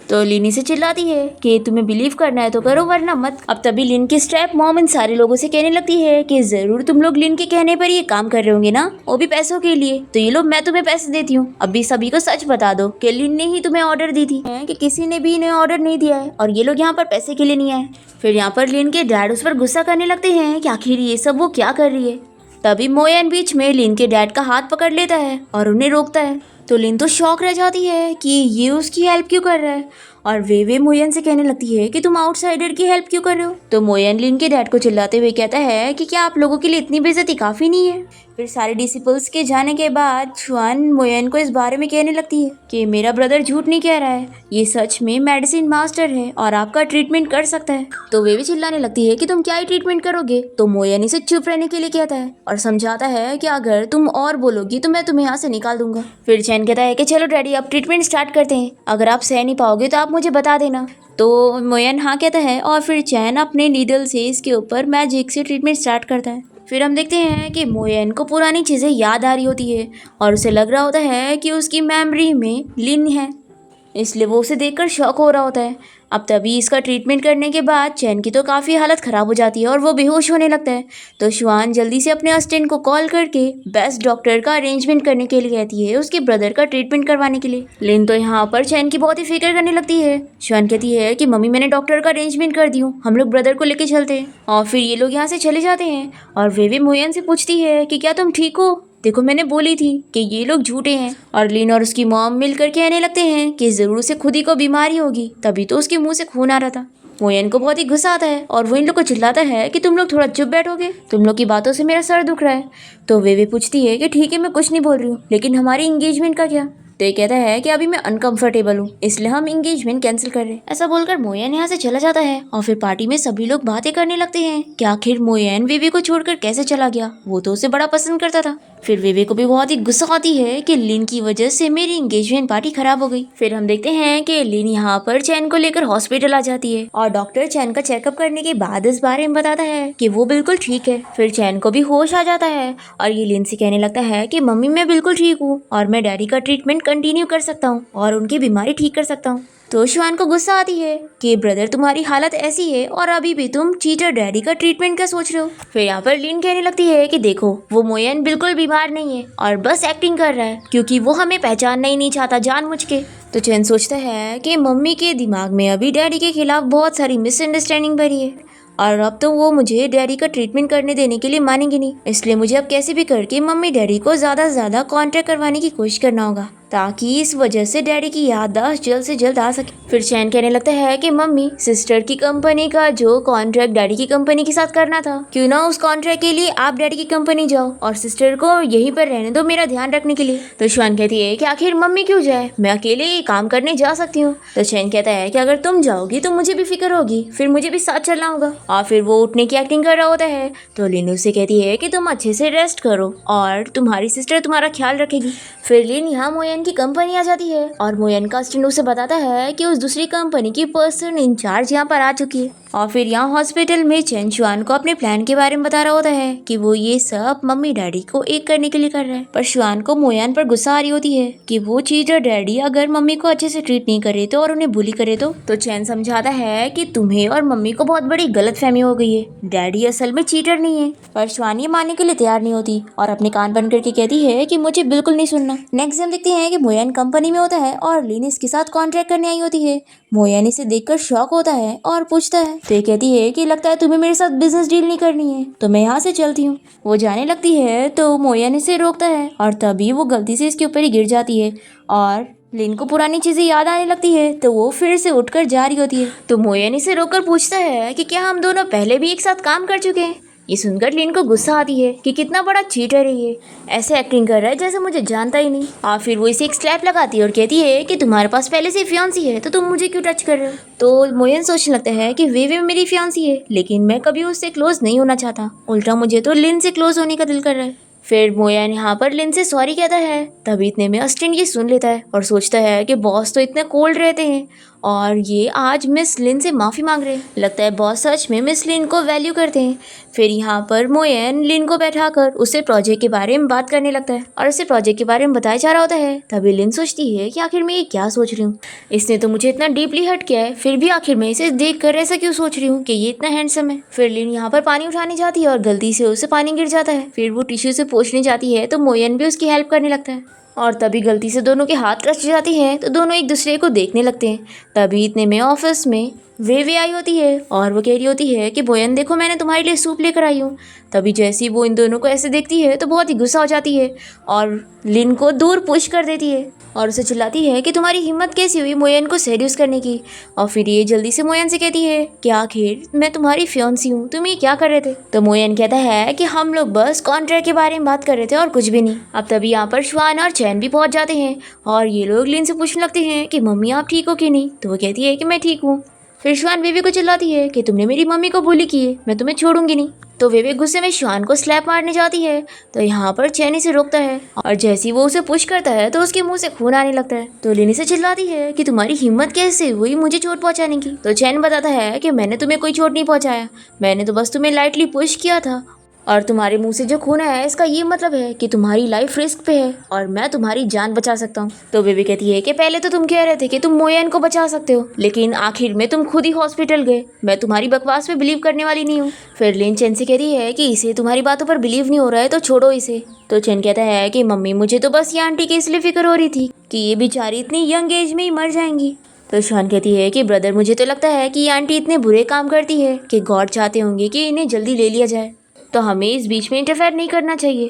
तो लिन से चिल्लाती है कि तुम्हें बिलीव करना है तो करो वरना मत। अब तभी लिन की स्ट्रैप मॉम इन सारे लोगों से कहने लगती है कि जरूर तुम लोग लिन के कहने पर ये काम कर रहे होंगे ना, वो भी पैसों के लिए। तो ये लो मैं तुम्हें पैसे देती हूँ, अभी सभी को सच बता दो कि लिन ने ही तुम्हें ऑर्डर दी थी कि किसी ने भी इन्हें ऑर्डर नहीं दिया है और ये लोग यहाँ पर पैसे के लिए नहीं आए। फिर यहाँ पर लिन के डैड उस पर गुस्सा करने लगते हैं कि आखिर ये सब वो क्या कर रही है। तभी मोयन बीच में लिन के डैड का हाथ पकड़ लेता है और उन्हें रोकता है। तो लिन तो शॉक रह जाती है कि ये उसकी हेल्प क्यों कर रहा है और वेवे मोयन से कहने लगती है कि तुम आउटसाइडर की हेल्प क्यों कर रहे हो। तो मोयन लिन के डैड को चिल्लाते हुए कहता है कि क्या आप लोगों के लिए इतनी बेइज्जती काफ़ी नहीं है। फिर सारे डिसिपल्स के जाने के बाद शुआन मोयन को इस बारे में कहने लगती है कि मेरा ब्रदर झूठ नहीं कह रहा है, ये सच में मेडिसिन मास्टर है और आपका ट्रीटमेंट कर सकता है। तो वेवे चिल्लाने लगती है कि तुम क्या ही ट्रीटमेंट करोगे। तो मोयन इसे चुप रहने के लिए कहता है और समझाता है कि अगर तुम और बोलोगी तो मैं तुम्हें यहाँ से निकाल दूंगा। फिर चैन कहता है कि चलो डैडी अब ट्रीटमेंट स्टार्ट करते हैं, अगर आप सह नहीं पाओगे तो आप मुझे बता देना। तो मोयन हाँ कहता है और फिर चैन अपने नीडल से इसके ऊपर मैजिक से ट्रीटमेंट स्टार्ट करता है। फिर हम देखते हैं कि मोयन को पुरानी चीज़ें याद आ रही होती है और उसे लग रहा होता है कि उसकी मेमोरी में लिन है, इसलिए वो उसे देखकर शॉक हो रहा होता है। अब तभी इसका ट्रीटमेंट करने के बाद चैन की तो काफ़ी हालत ख़राब हो जाती है और वो बेहोश होने लगता है। तो शुआन जल्दी से अपने असिस्टेंट को कॉल करके बेस्ट डॉक्टर का अरेंजमेंट करने के लिए कहती है उसके ब्रदर का ट्रीटमेंट करवाने के लिए। लिन तो यहाँ पर चैन की बहुत ही फिक्र करने लगती है। शुआन कहती है कि मम्मी मैंने डॉक्टर का अरेंजमेंट कर दी हूँ, हम लोग ब्रदर को लेके चलते हैं। और फिर ये लोग यहाँ से चले जाते हैं और वेवे मोयन से पूछती है कि क्या तुम ठीक हो, देखो मैंने बोली थी कि ये लोग झूठे हैं। और लिन और उसकी मॉम मिलकर कहने लगते हैं कि जरूर से खुद ही को बीमारी होगी, तभी तो उसके मुंह से खून आ रहा था। मोयन को बहुत ही गुस्सा आता है और वो इन लोग को चिल्लाता है कि तुम लोग थोड़ा चुप बैठोगे, तुम लोग की बातों से मेरा सर दुख रहा है। तो वेवे पूछती है कि ठीक है मैं कुछ नहीं बोल रही हूँ, लेकिन हमारी एंगेजमेंट का क्या। तो ये कहता है कि अभी मैं अनकंफर्टेबल हूँ इसलिए हम एंगेजमेंट कैंसिल कर रहे हैं। ऐसा बोलकर मोयन यहाँ से चला जाता है और फिर पार्टी में सभी लोग बातें करने लगते हैं कि आखिर मोयन वेवे को छोड़कर कैसे चला गया, वो तो उसे बड़ा पसंद करता था। फिर वेवे को भी बहुत ही गुस्सा आती है कि लिन की वजह से मेरी एंगेजमेंट पार्टी खराब हो गई। फिर हम देखते हैं कि लिन यहाँ पर चैन को लेकर हॉस्पिटल आ जाती है और डॉक्टर चैन का चेकअप करने के बाद इस बारे में बताता है कि वो बिल्कुल ठीक है। फिर चैन को भी होश आ जाता है और ये लिन से कहने लगता है कि मम्मी मैं बिल्कुल ठीक हूँ और मैं डैडी का ट्रीटमेंट कंटिन्यू कर सकता हूँ और उनकी बीमारी ठीक कर सकता हूँ। तो शिवान को गुस्सा आती है कि ब्रदर तुम्हारी हालत ऐसी है और अभी भी तुम चीटर डैडी का ट्रीटमेंट का सोच रहे हो। फिर यहाँ पर लिन कहने लगती है कि देखो वो मोयन बिल्कुल बीमार नहीं है और बस एक्टिंग कर रहा है क्योंकि वो हमें पहचानना ही नहीं चाहता जानबूझ के। तो चैन सोचता है कि मम्मी के दिमाग में अभी डैडी के खिलाफ बहुत सारी मिसअंडरस्टैंडिंग भरी है और अब तो वो मुझे डैडी का ट्रीटमेंट करने देने के लिए मानेंगे नहीं, इसलिए मुझे अब कैसे भी करके मम्मी डैडी को ज़्यादा से ज़्यादा कॉन्टैक्ट करवाने की कोशिश करना होगा ताकि इस वजह से डैडी की याददाश्त जल्द से जल्द आ सके। फिर चैन कहने लगता है कि मम्मी सिस्टर की कंपनी का जो कॉन्ट्रैक्ट डैडी की कंपनी के साथ करना था, क्यों ना उस कॉन्ट्रैक्ट के लिए आप डैडी की कंपनी जाओ और सिस्टर को यहीं पर रहने दो मेरा ध्यान रखने के लिए। तो शिवान कहती है कि आखिर मम्मी क्यों जाए, मैं अकेले ये काम करने जा सकती हूँ। तो चैन कहता है कि अगर तुम जाओगी तो मुझे भी फिक्र होगी, फिर मुझे भी साथ चलना होगा। और फिर वो उठने की एक्टिंग कर रहा होता है तो लिन उसे कहती है कि तुम अच्छे से रेस्ट करो और तुम्हारी सिस्टर तुम्हारा ख्याल रखेगी। फिर लिन यहाँ मोयन की कंपनी आ जाती है और मोयन का असिस्टेंट उसे बताता है कि उस दूसरी कंपनी की पर्सन इंचार्ज यहाँ पर आ चुकी है। और फिर यहाँ हॉस्पिटल में चैन शुआन को अपने प्लान के बारे में बता रहा होता है कि वो ये सब मम्मी डैडी को एक करने के लिए कर रहा है। पर शुआन को मोयन पर गुस्सा आ रही होती है कि वो चीटर डैडी अगर मम्मी को अच्छे से ट्रीट नहीं करे तो और उन्हें बुली करे तो चैन समझाता है कि तुम्हें और मम्मी को बहुत बड़ी गलतफहमी हो गई है, डैडी असल में चीटर नहीं है। पर शुआन ये मानने के लिए तैयार नहीं होती और अपने कान बंद करके कहती है कि मुझे बिल्कुल नहीं सुनना। नेक्स्ट हम देखते हैं कि मोयन कंपनी में होता है और लिन इसके साथ कॉन्ट्रैक्ट करने आई होती है। मोयन इसे देखकर शॉक होता है और पूछता है तो ये कहती है कि लगता है तुम्हें मेरे साथ बिजनेस डील नहीं करनी है तो मैं यहाँ से चलती हूँ। वो जाने लगती है तो मोयन इसे रोकता है और तभी वो गलती से इसके ऊपर ही गिर जाती है और लिन को पुरानी चीजें याद आने लगती है तो वो फिर से उठकर जा रही होती है। तो मोयन इसे रोककर पूछता है कि क्या हम दोनों पहले भी एक साथ काम कर चुके हैं। ये सुनकर लिन को गुस्सा आती है कि कितना बड़ा चीटर है ये, ऐसे एक्टिंग कर रहा है जैसे मुझे जानता ही नहीं। और फिर वो इसे एक स्लैप लगाती है और कहती है कि तुम्हारे पास पहले से फियांसी है तो तुम मुझे क्यों टच कर रहे हो। तो मोयन सोचने लगता है कि वे मेरी फियांसी है लेकिन मैं कभी उससे क्लोज नहीं होना चाहता, उल्टा मुझे तो लिन से क्लोज होने का दिल कर रहा है। फिर मोयन यहाँ पर लिन से सॉरी कहता है, तभी इतने में असिस्टेंट ये सुन लेता है और सोचता है कि बॉस तो इतने कोल्ड रहते हैं और ये आज मिस लिन से माफ़ी मांग रहे हैं, लगता है बॉस सच में मिस लिन को वैल्यू करते हैं। फिर यहाँ पर मोयन लिन को बैठाकर उससे प्रोजेक्ट के बारे में बात करने लगता है और उसे प्रोजेक्ट के बारे में बताया जा रहा होता है। तभी लिन सोचती है कि आखिर मैं ये क्या सोच रही हूँ, इसने तो मुझे इतना डीपली हर्ट किया है, फिर भी आखिर मैं इसे देख कर ऐसा क्यों सोच रही हूँ कि ये इतना हैंडसम है। फिर लिन यहाँ पर पानी उठाने जाती है और गलती से उसे पानी गिर जाता है। फिर वो टिश्यू से पोंछने जाती है तो मोयन भी उसकी हेल्प करने लगता है और तभी गलती से दोनों के हाथ टच जाती हैं तो दोनों एक दूसरे को देखने लगते हैं। तभी इतने में ऑफिस में वे आई होती है और वो कह रही होती है कि मोयन देखो मैंने तुम्हारे लिए सूप लेकर आई हूँ। तभी जैसे ही वो इन दोनों को ऐसे देखती है तो बहुत ही गुस्सा हो जाती है और लिन को दूर पुश कर देती है और उसे चिल्लाती है कि तुम्हारी हिम्मत कैसी हुई मोयन को सेड्यूस करने की। और फिर ये जल्दी से मोयन से कहती है कि आखिर मैं तुम्हारी फियांसी हूँ, तुम ये क्या कर रहे थे। तो मोयन कहता है कि हम लोग बस कॉन्ट्रैक्ट के बारे में बात कर रहे थे और कुछ भी नहीं। अब तभी यहाँ पर शुआन और चैन भी पहुंच जाते हैं और ये लोग लिन से पूछने लगते हैं कि मम्मी आप ठीक हो कि नहीं। तो वो कहती है कि मैं ठीक हूँ। फिर शुआन वेवे को चिल्लाती है कि तुमने मेरी मम्मी को बुली की है, मैं तुम्हें छोड़ूंगी नहीं। तो वेवे गुस्से में शुआन को स्लैप मारने जाती है तो यहाँ पर चैन इसे रोकता है और जैसे ही वो उसे पुश करता है तो उसके मुंह से खून आने लगता है। तो लिन से चिल्लाती है कि तुम्हारी हिम्मत कैसे हुई मुझे चोट पहुंचाने की। तो चैन बताता है कि मैंने तुम्हें कोई चोट नहीं पहुंचाया, मैंने तो बस तुम्हें लाइटली पुश किया था और तुम्हारे मुंह से जो खून है इसका ये मतलब है कि तुम्हारी लाइफ रिस्क पे है और मैं तुम्हारी जान बचा सकता हूँ। तो बेबी कहती है कि पहले तो तुम कह रहे थे कि तुम मोयन को बचा सकते हो लेकिन आखिर में तुम खुद ही हॉस्पिटल गए, मैं तुम्हारी बकवास पे बिलीव करने वाली नहीं हूँ। फिर लिन चैन से कहती है कि इसे तुम्हारी बातों पर बिलीव नहीं हो रहा है तो छोड़ो इसे। तो चैन कहता है कि मम्मी मुझे तो बस ये आंटी की इसलिए फिक्र हो रही थी कि ये बेचारी इतनी यंग एज में ही मर जाएंगी। तो शुआन कहती है कि ब्रदर मुझे तो लगता है कि ये आंटी इतने बुरे काम करती है कि गॉड चाहते होंगे कि इन्हें जल्दी ले लिया जाए, तो हमें इस बीच में इंटरफेयर नहीं करना चाहिए।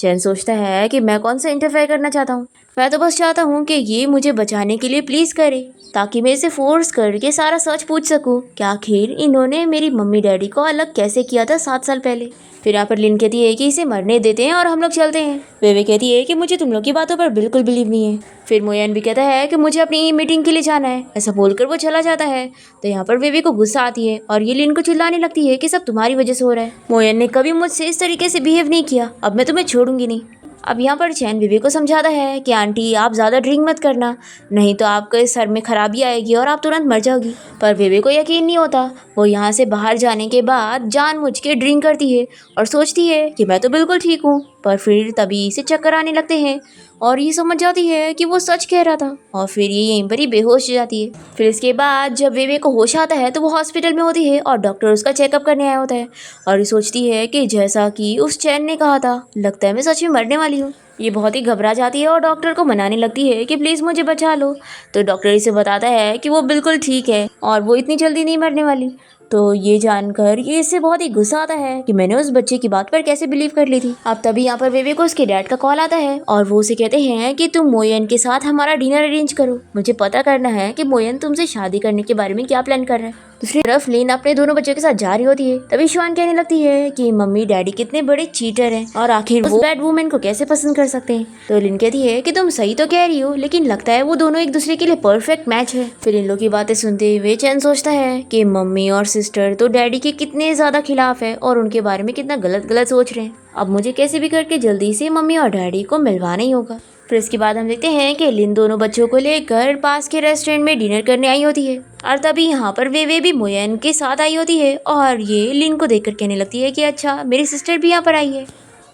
चैन सोचता है कि मैं कौन सा इंटरफेयर करना चाहता हूँ। मैं तो बस चाहता हूँ कि ये मुझे बचाने के लिए प्लीज करे, ताकि मैं इसे फोर्स करके सारा सच पूछ सकूं कि आखिर इन्होंने मेरी मम्मी डैडी को अलग कैसे किया था 7 साल पहले। फिर यहाँ पर लिन कहती है कि इसे मरने देते हैं और हम लोग चलते हैं। वेवे कहती है कि मुझे तुम लोग की बातों पर बिल्कुल बिलीव नहीं है। फिर मोयन भी कहता है कि मुझे अपनी मीटिंग के लिए जाना है। ऐसा बोलकर वो चला जाता है। तो यहाँ पर वेवे को गुस्सा आती है और ये लिन को चिल्लाने लगती है कि सब तुम्हारी वजह से हो रहा है। मोयन ने कभी मुझसे इस तरीके से बिहेव नहीं किया, अब मैं तुम्हें छोड़ूंगी नहीं। अब यहाँ पर चैन विवे को समझाता है कि आंटी आप ज़्यादा ड्रिंक मत करना, नहीं तो आपके सर में खराबी आएगी और आप तुरंत मर जाओगी। पर विवे को यकीन नहीं होता। वो यहाँ से बाहर जाने के बाद जानबूझ के ड्रिंक करती है और सोचती है कि मैं तो बिल्कुल ठीक हूँ, पर फिर तभी इसे चक्कर आने लगते हैं और ये समझ जाती है कि वो सच कह रहा था और फिर ये यहीं पर ही बेहोश हो जाती है। फिर इसके बाद जब वेवे को होश आता है तो वो हॉस्पिटल में होती है और डॉक्टर उसका चेकअप करने आया होता है और ये सोचती है कि जैसा कि उस चैन ने कहा था, लगता है मैं सच में मरने वाली हूँ। ये बहुत ही घबरा जाती है और डॉक्टर को मनाने लगती है कि प्लीज़ मुझे बचा लो। तो डॉक्टर इसे बताता है कि वो बिल्कुल ठीक है और वो इतनी जल्दी नहीं मरने वाली। तो ये जानकर ये इससे बहुत ही गुस्सा आता है कि मैंने उस बच्चे की बात पर कैसे बिलीव कर ली थी। अब तभी यहाँ पर वेवे को उसके डैड का कॉल आता है और वो उसे कहते हैं कि तुम मोयन के साथ हमारा डिनर अरेंज करो, मुझे पता करना है कि मोयन तुमसे शादी करने के बारे में क्या प्लान कर रहा है। दूसरी तरफ लिन अपने दोनों बच्चों के साथ जा रही होती है। तभी श्वान कहने लगती है कि मम्मी डैडी कितने बड़े चीटर हैं और आखिर वो बैड वुमेन को कैसे पसंद कर सकते हैं। तो लिन कहती है कि तुम सही तो कह रही हो, लेकिन लगता है वो दोनों एक दूसरे के लिए परफेक्ट मैच है। फिर इन लोग की बातें सुनते हुए चैन सोचता है कि मम्मी और सिस्टर तो डैडी के कितने ज्यादा खिलाफ है और उनके बारे में कितना गलत गलत सोच रहे हैं। अब मुझे कैसे भी करके जल्दी से मम्मी और डैडी को मिलवाना ही होगा। फिर इसके बाद हम देखते हैं कि लिन दोनों बच्चों को लेकर पास के रेस्टोरेंट में डिनर करने आई होती है और तभी यहाँ पर वेवे भी मोयन के साथ आई होती है और ये लिन को देखकर कहने लगती है कि अच्छा मेरी सिस्टर भी यहाँ पर आई है।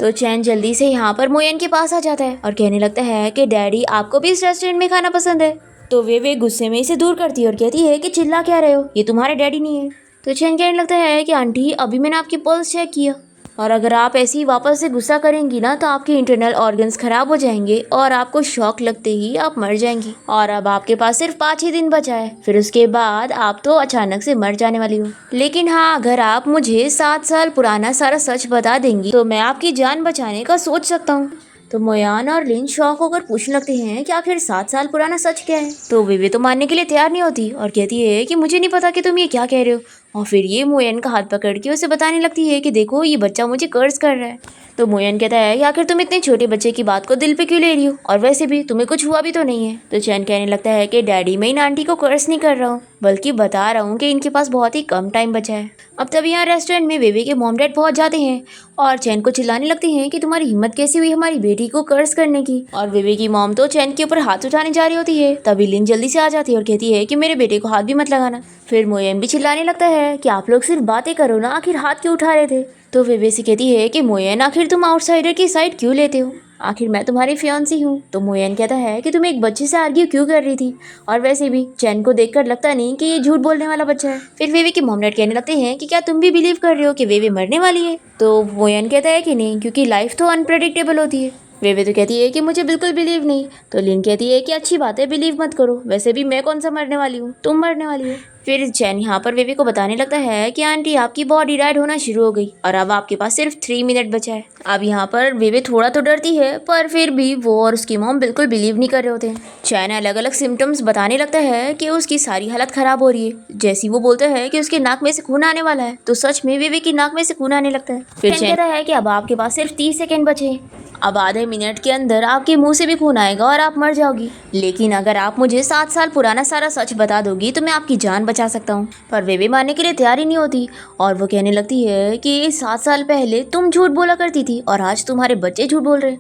तो चैन जल्दी से यहाँ पर मोयन के पास आ जाता है और कहने लगता है कि डैडी आपको भी इस रेस्टोरेंट में खाना पसंद है। तो वेवे गुस्से में इसे दूर करती है और कहती है कि चिल्ला क्या रहे हो, ये तुम्हारे डैडी नहीं है। तो चैन कहने लगता है कि आंटी अभी मैंने आपकी पल्स चेक किया और अगर आप ऐसे ही वापस से गुस्सा करेंगी ना तो आपके इंटरनल ऑर्गन्स खराब हो जाएंगे और आपको शॉक लगते ही आप मर जाएंगी और अब आपके पास सिर्फ 5 ही दिन बचा है, फिर उसके बाद आप तो अचानक से मर जाने वाली हो। लेकिन हाँ, अगर आप मुझे 7 साल पुराना सारा सच बता देंगी तो मैं आपकी जान बचाने का सोच सकता हूँ। तो मोयान और लिन शॉक होकर पूछने लगते हैं कि आखिर 7 साल पुराना सच क्या है। तो विवे तो मानने के लिए तैयार नहीं होती और कहती है कि मुझे नहीं पता कि तुम ये क्या कह रहे हो। और फिर ये मोयन का हाथ पकड़ के उसे बताने लगती है कि देखो ये बच्चा मुझे कर्ज कर रहा है। तो मोयन कहता है कि आखिर तुम इतने छोटे बच्चे की बात को दिल पे क्यों ले रही हो, और वैसे भी तुम्हें कुछ हुआ भी तो नहीं है। तो चैन कहने लगता है कि डैडी मैं इन आंटी को कर्ज नहीं कर रहा हूँ, बल्कि बता रहा हूँ कि इनके पास बहुत ही कम टाइम बचा है। अब तभी यहाँ रेस्टोरेंट में वेवे के मॉम डैड पहुंच जाते हैं और चैन को चिल्लाने लगते हैं कि तुम्हारी हिम्मत कैसी हुई हमारी बेटी को कर्ज करने की। और वेवे की मॉम तो चैन के ऊपर हाथ उठाने जा रही होती है। तभी लिन जल्दी से आ जाती है और कहती है कि मेरे बेटे को हाथ भी मत लगाना। फिर मोयन भी चिल्लाने लगता है कि आप लोग सिर्फ बातें करो ना, आखिर हाथ क्यों उठा रहे थे। तो वेवे से कहती है कि मोयन आखिर तुम आउटसाइडर की साइड क्यों लेते हो, आखिर मैं तुम्हारी फियांसी हूँ। तो मोयन कहता है कि तुम एक बच्चे से आर्ग्यू क्यों कर रही थी, और वैसे भी चैन को देखकर लगता नहीं कि ये झूठ बोलने वाला बच्चा है। फिर वेवे के मॉम डैड कहने लगते हैं कि क्या तुम भी बिलीव कर रहे हो कि वेवे मरने वाली है। तो मोयन कहता है कि नहीं, क्योंकि लाइफ तो अनप्रेडिक्टेबल होती है। वेवे तो कहती है कि मुझे बिल्कुल बिलीव नहीं। तो लिन कहती है कि अच्छी बात है, बिलीव मत करो, वैसे भी मैं कौन सा मरने वाली हूँ, तुम मरने वाली हो। फिर चैन यहाँ पर वेवे को बताने लगता है कि आंटी आपकी बॉडी राइड होना शुरू हो गई और अब आपके पास सिर्फ 3 मिनट बचा है। अब यहाँ पर वेवे थोड़ा तो डरती है, पर फिर भी वो और उसकी मॉम बिल्कुल बिलीव नहीं कर रहे होते। चैन अलग अलग सिम्टम्स बताने लगता है कि उसकी सारी हालत खराब हो रही है। जैसी वो बोलता है कि उसके नाक में से खून आने वाला है, तो सच में वेवे की नाक में से खून आने लगता है। फिर चैन कहता है कि अब आपके पास सिर्फ 30 सेकेंड बचे हैं, अब आधे मिनट के अंदर आपके मुंह से भी खून आएगा और आप मर जाओगी। लेकिन अगर आप मुझे 7 साल पुराना सारा सच बता दोगी तो मैं आपकी जान बचा सकता हूँ। पर वेवे मानने के लिए तैयार ही नहीं होती और वो कहने लगती है कि 7 साल पहले तुम झूठ बोला करती थी और आज तुम्हारे बच्चे झूठ बोल रहे।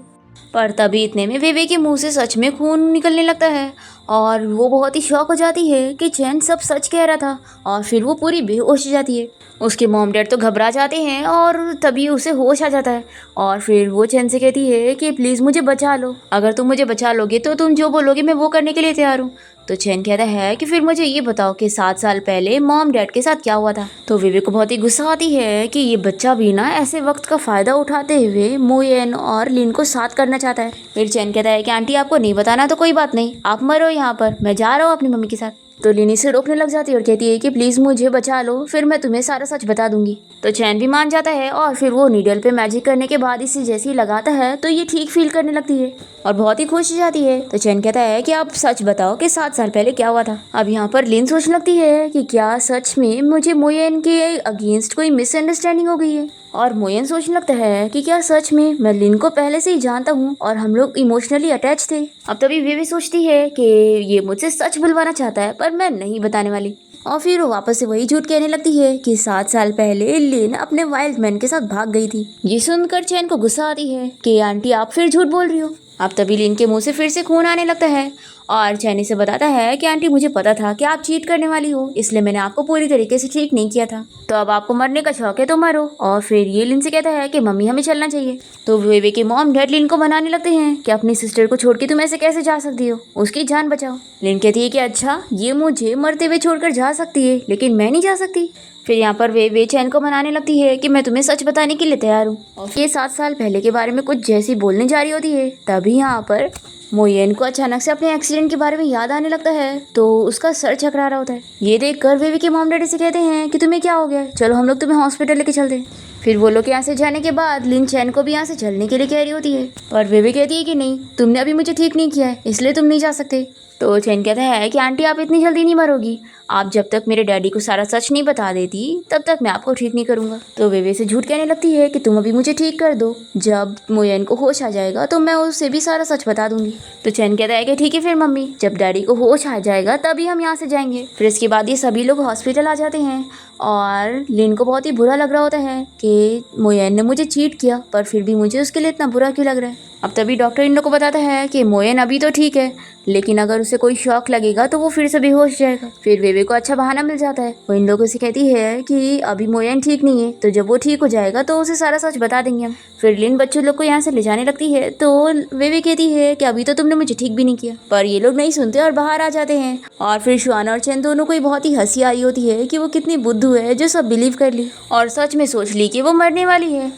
पर तभी इतने में वेवे के मुंह से सच में खून निकलने लगता है और वो बहुत ही शॉक हो जाती है कि चैन सब सच कह रहा था और फिर वो पूरी बेहोश हो जाती है। उसके मॉम डैड तो घबरा जाते हैं और तभी उसे होश आ जाता है और फिर वो चैन से कहती है कि प्लीज़ मुझे बचा लो, अगर तुम मुझे बचा लोगे तो तुम जो बोलोगे मैं वो करने के लिए तैयार हूँ। तो चैन कहता है कि फिर मुझे ये बताओ कि 7 साल पहले मॉम डैड के साथ क्या हुआ था। तो वेवे को बहुत ही गुस्सा आती है कि ये बच्चा भी ना ऐसे वक्त का फ़ायदा उठाते हुए मोयन और लिन को साथ करना चाहता है। फिर चैन कहता है कि आंटी आपको नहीं बताना तो कोई बात नहीं, आप मरो यहाँ पर, मैं जा रहा हूँ अपनी मम्मी के साथ। तो लिन इसे रोकने लग जाती है और कहती है कि प्लीज मुझे बचा लो, फिर मैं तुम्हें सारा सच बता दूंगी। तो चैन भी मान जाता है और फिर वो नीडल पे मैजिक करने के बाद इसे जैसे ही लगाता है तो ये ठीक फील करने लगती है और बहुत ही खुश हो जाती है। तो चैन कहता है कि आप सच बताओ कि 7 साल पहले क्या हुआ था। अब यहाँ पर लिन सोचने लगती है कि क्या सच में मुझे मोयन के अगेंस्ट कोई मिसअंडरस्टैंडिंग हो गई है, और मोयन सोचने लगता है कि क्या सच में मैं लिन को पहले से ही जानता हूँ और हम लोग इमोशनली अटैच थे। अब तभी वे भी सोचती है कि ये मुझसे सच बुलवाना चाहता है पर मैं नहीं बताने वाली, और फिर वो वापस से वही झूठ कहने लगती है कि 7 साल पहले लिन अपने वाइल्ड मैन के साथ भाग गई थी। ये सुनकर चैन को गुस्सा आती है कि आंटी आप फिर झूठ बोल रही हो। अब तभी लिन के मुंह से फिर से खून आने लगता है और चैनी से बताता है कि आंटी मुझे पता था कि आप चीट करने वाली हो, इसलिए मैंने आपको पूरी तरीके से ठीक नहीं किया था, तो अब आपको मरने का शौक है तो मरो। और फिर ये लिन से कहता है कि मम्मी हमें चलना चाहिए। तो वेवे के मॉम डैड लिन को मनाने लगते हैं कि अपनी सिस्टर को छोड़ के तुम ऐसे कैसे जा सकती हो, उसकी जान बचाओ। लिन कहती है कि अच्छा ये मुझे मरते हुए छोड़कर जा सकती है लेकिन मैं नहीं जा सकती। फिर यहाँ पर वे चैन को मनाने लगती है कि मैं तुम्हें सच बताने के लिए तैयार हूँ, और ये 7 साल पहले के बारे में कुछ जैसी बोलने जा रही होती है तभी यहाँ पर मोयन को अचानक से अपने एक्सीडेंट के बारे में याद आने लगता है, तो उसका सर चकरा रहा होता है। ये देखकर वेवी के मॉम डैडी से कहते हैं कि तुम्हें क्या हो गया, चलो हम लोग तुम्हें हॉस्पिटल लेके चलते हैं। फिर वो लोग यहाँ से जाने के बाद लिन चैन को भी यहाँ से चलने के लिए कह रही होती है, पर वेवी कहती है कि नहीं, तुमने अभी मुझे ठीक नहीं किया है इसलिए तुम नहीं जा सकते। तो चैन कहता है कि आंटी आप इतनी जल्दी नहीं मरोगी, आप जब तक मेरे डैडी को सारा सच नहीं बता देती तब तक मैं आपको ठीक नहीं करूंगा। तो वेवे से झूठ कहने लगती है कि तुम अभी मुझे ठीक कर दो, जब मोयन को होश आ जाएगा तो मैं उसे भी सारा सच बता दूंगी। तो चैन कहता है कि ठीक है फिर मम्मी, जब डैडी को होश आ जाएगा तभी हम यहाँ से जाएंगे। फिर इसके बाद ये सभी लोग हॉस्पिटल आ जाते हैं और लिन को बहुत ही बुरा लग रहा होता है कि मोयन ने मुझे चीट किया, पर फिर भी मुझे उसके लिए इतना बुरा क्यों लग रहा है। अब तभी डॉक्टर इन लोग को बताता है कि मोयन अभी तो ठीक है लेकिन अगर उसे कोई शॉक लगेगा तो वो फिर से बेहोश जाएगा। फिर वेवे को अच्छा बहाना मिल जाता है, वो इन लोगों से कहती है कि अभी मोयन ठीक नहीं है, तो जब वो ठीक हो जाएगा तो उसे सारा सच बता देंगे हम। फिर लिन बच्चों लोग को यहाँ से ले जाने लगती है, तो वेवे कहती है कि अभी तो तुमने मुझे ठीक भी नहीं किया, पर ये लोग नहीं सुनते और बाहर आ जाते हैं। और फिर शुआन और चैन दोनों को बहुत ही हंसी आई होती है कि वो कितनी बुद्धू है जो सब बिलीव कर ली और सच में सोच ली कि वो मरने वाली है।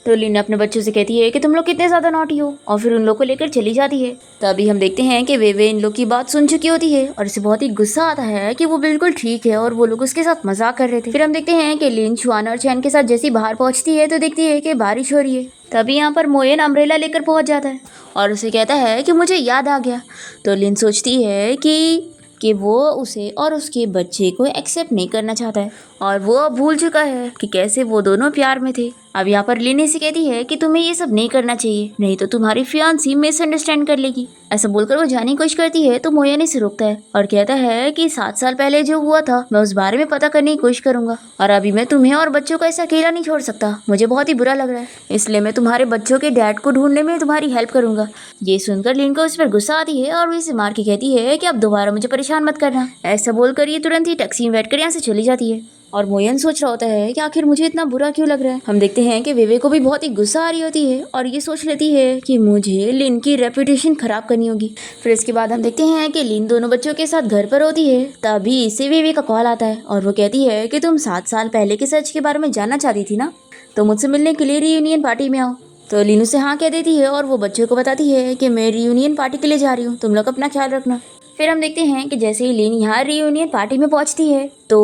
तो लिन अपने बच्चों से कहती है कि तुम लोग कितने ज़्यादा नॉटी हो, और फिर उन लोग को लेकर चली जाती है। तभी हम देखते हैं कि वेवे इन लोग की बात सुन चुकी होती है और इसे बहुत ही गुस्सा आता है कि वो बिल्कुल ठीक है और वो लोग उसके साथ मजाक कर रहे थे। फिर हम देखते हैं कि लिन शुआन और चैन के साथ जैसी बाहर पहुंचती है तो देखती है कि बारिश हो रही है। तभी यहाँ पर मोयन अम्ब्रेला लेकर पहुंच जाता है और उसे कहता है कि मुझे याद आ गया। तो लिन सोचती है कि वो उसे और उसके बच्चे को एक्सेप्ट नहीं करना चाहता है और वो अब भूल चुका है कि कैसे वो दोनों प्यार में थे। अब यहाँ पर लिन से कहती है कि तुम्हें ये सब नहीं करना चाहिए, नहीं तो तुम्हारी फियांसी मिसअंडरस्टैंड कर लेगी। ऐसा बोलकर वो जाने की कोशिश करती है तो मोयन इसे रोकता है और कहता है कि 7 साल पहले जो हुआ था मैं उस बारे में पता करने की कोशिश करूंगा, और अभी मैं तुम्हें और बच्चों को ऐसा अकेला नहीं छोड़ सकता, मुझे बहुत ही बुरा लग रहा है, इसलिए मैं तुम्हारे बच्चों के डैड को ढूंढने में तुम्हारी हेल्प करूंगा। ये सुनकर लिन को उस पर गुस्सा आती है और वो इसे मार के कहती है कि अब दोबारा मुझे परेशान मत करना। ऐसा बोलकर ये तुरंत ही टैक्सी में बैठकर यहाँ से चली जाती है और मोयन सोच रहा होता है कि आखिर मुझे इतना बुरा क्यों लग रहा है। हम देखते हैं कि वेवे को भी बहुत ही गुस्सा आ रही होती है और ये सोच लेती है कि मुझे लिन की रेपुटेशन खराब करनी होगी। फिर इसके बाद हम देखते हैं कि लिन दोनों बच्चों के साथ घर पर होती है, तभी इसे वेवे का कॉल आता है और वो कहती है कि तुम 7 साल पहले के सच के बारे में जानना चाहती थी ना, तो मुझसे मिलने के लिए रियूनियन पार्टी में आओ। तो लिन उसे हाँ कह देती है और वो बच्चों को बताती है कि मैं रियूनियन पार्टी के लिए जा रही हूँ, तुम लोग अपना ख्याल रखना। फिर हम देखते हैं कि जैसे ही लिन यहाँ रियूनियन पार्टी में पहुँचती है तो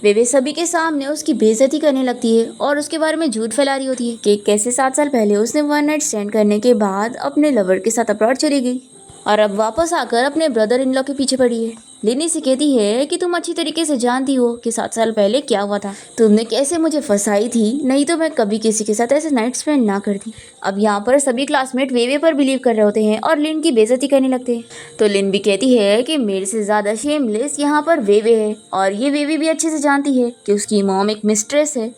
वेवे सभी के सामने उसकी बेइज्जती करने लगती है और उसके बारे में झूठ फैला रही होती है कि कैसे 7 साल पहले उसने 1 नाइट स्टैंड करने के बाद अपने लवर के साथ अब्रॉड चली गई और अब वापस आकर अपने ब्रदर इन लॉ के पीछे पड़ी है। लिन से कहती है कि तुम अच्छी तरीके से जानती हो कि 7 साल पहले क्या हुआ था, तुमने कैसे मुझे फंसाई थी, नहीं तो मैं कभी किसी के साथ ऐसे नाइट स्पेंड ना करती। अब यहाँ पर सभी क्लासमेट वेवे पर बिलीव कर रहे होते हैं और लिन की बेइज्जती करने लगते हैं। तो लिन भी कहती है कि मेरे से ज़्यादा शेमलेस यहाँ पर वेवे है, और ये वेवे भी अच्छे से जानती है कि उसकी मॉम एक मिस्ट्रेस है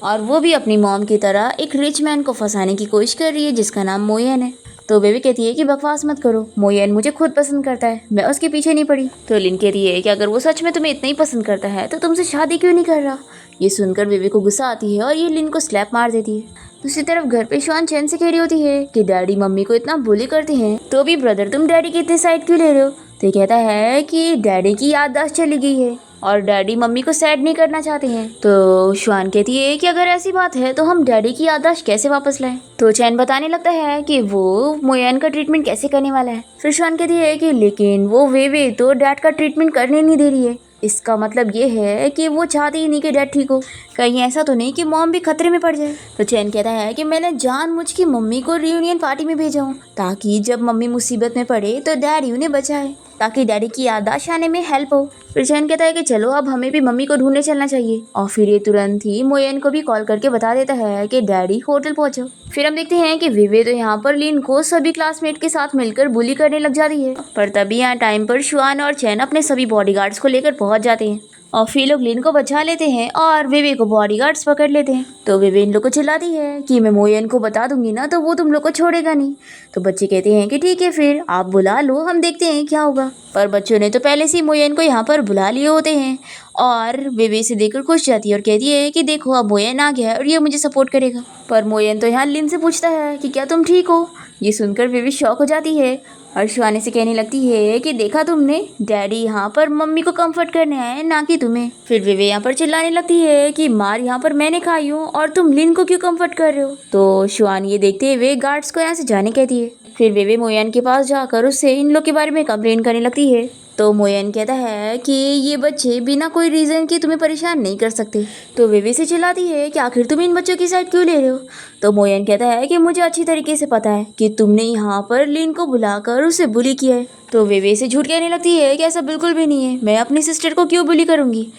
और वो भी अपनी मॉम की तरह एक रिच मैन को फंसाने की कोशिश कर रही है जिसका नाम मोयन है। तो बेबी कहती है कि बकवास मत करो, मोयन मुझे खुद पसंद करता है, मैं उसके पीछे नहीं पड़ी। तो लिन कहती है कि अगर वो सच में तुम्हें इतना ही पसंद करता है तो तुमसे शादी क्यों नहीं कर रहा। ये सुनकर बेबी को गुस्सा आती है और ये लिन को स्लैप मार देती है। दूसरी तरफ घर पे शुआन चैन से कह रही होती है कि डैडी मम्मी को इतना बुली करते हैं तो भी ब्रदर तुम डैडी की इतनी साइड क्यों ले रहे हो। तो ये कहता है कि डैडी की याददाश्त चली गई है और डैडी मम्मी को सैड नहीं करना चाहते हैं। तो शुआन कहती है कि अगर ऐसी बात है तो हम डैडी की याददाश्त कैसे वापस लाएं। तो चैन बताने लगता है कि वो मोयन का ट्रीटमेंट कैसे करने वाला है। फिर शुआन कहती है कि लेकिन वो वे तो डैड का ट्रीटमेंट करने नहीं दे रही है। इसका मतलब ये है कि वो चाहती ही नहीं कि डैड ठीक हो। कहीं ऐसा तो नहीं कि मॉम भी खतरे में पड़ जाए। तो चैन कहता है कि मैंने जानबूझ के मम्मी को रियूनियन पार्टी में भेजा हूँ ताकि जब मम्मी मुसीबत में पड़े तो डैडी उन्हें बचाए, ताकि डैडी की याददाश्त आने में हेल्प हो। फिर चैन कहता है कि चलो अब हमें भी मम्मी को ढूंढने चलना चाहिए। और फिर ये तुरंत ही मोयन को भी कॉल करके बता देता है कि डैडी होटल पहुंचो। फिर हम देखते हैं कि विवे तो यहाँ पर लिन को सभी क्लासमेट के साथ मिलकर बुली करने लग जाती है। पर तभी यहाँ टाइम पर शुआन और चैन अपने सभी बॉडीगार्ड्स को लेकर पहुंच जाते हैं और फिर लोग लिन को बचा लेते हैं और विवे को बॉडीगार्ड्स पकड़ लेते हैं। तो विवे इन लोग को चिल्लाती है कि मैं मोयन को बता दूंगी ना तो वो तुम लोग को छोड़ेगा नहीं। तो बच्चे कहते हैं कि ठीक है फिर आप बुला लो, हम देखते हैं क्या होगा। पर बच्चों ने तो पहले से ही मोयन को यहाँ पर बुला लिए होते हैं और विवे से देखकर खुश जाती है और कहती है कि देखो अब मोयन आ गया है और ये मुझे सपोर्ट करेगा। पर मोयन तो यहाँ लिन से पूछता है कि क्या तुम ठीक हो। ये सुनकर विवे शॉक हो जाती है और शुआने से कहने लगती है कि देखा तुमने, डैडी यहाँ पर मम्मी को कंफर्ट करने आए ना कि तुम्हें। फिर विवे यहाँ पर चिल्लाने लगती है कि मार यहाँ पर मैंने खाई हूँ और तुम लिन को क्यों कंफर्ट कर रहे हो। तो शुआन ये देखते हुए गार्ड्स को यहाँ से जाने कहती है। फिर विवे मोयन के पास जाकर उससे इन लोग के बारे में कंप्लेन करने लगती है। तो मोयन कहता है कि ये बच्चे बिना कोई रीज़न के तुम्हें परेशान नहीं कर सकते। तो विवे से चिल्लाती है कि आखिर तुम इन बच्चों की साइड क्यों ले रहे हो। तो मोयन कहता है कि मुझे अच्छी तरीके से पता है कि तुमने यहाँ पर लिन को बुलाकर उसे बुली किया है। तो विवे से झूठ कहने लगती है कि ऐसा बिल्कुल भी नहीं है, मैं अपनी सिस्टर को क्यों बुली करूँगी।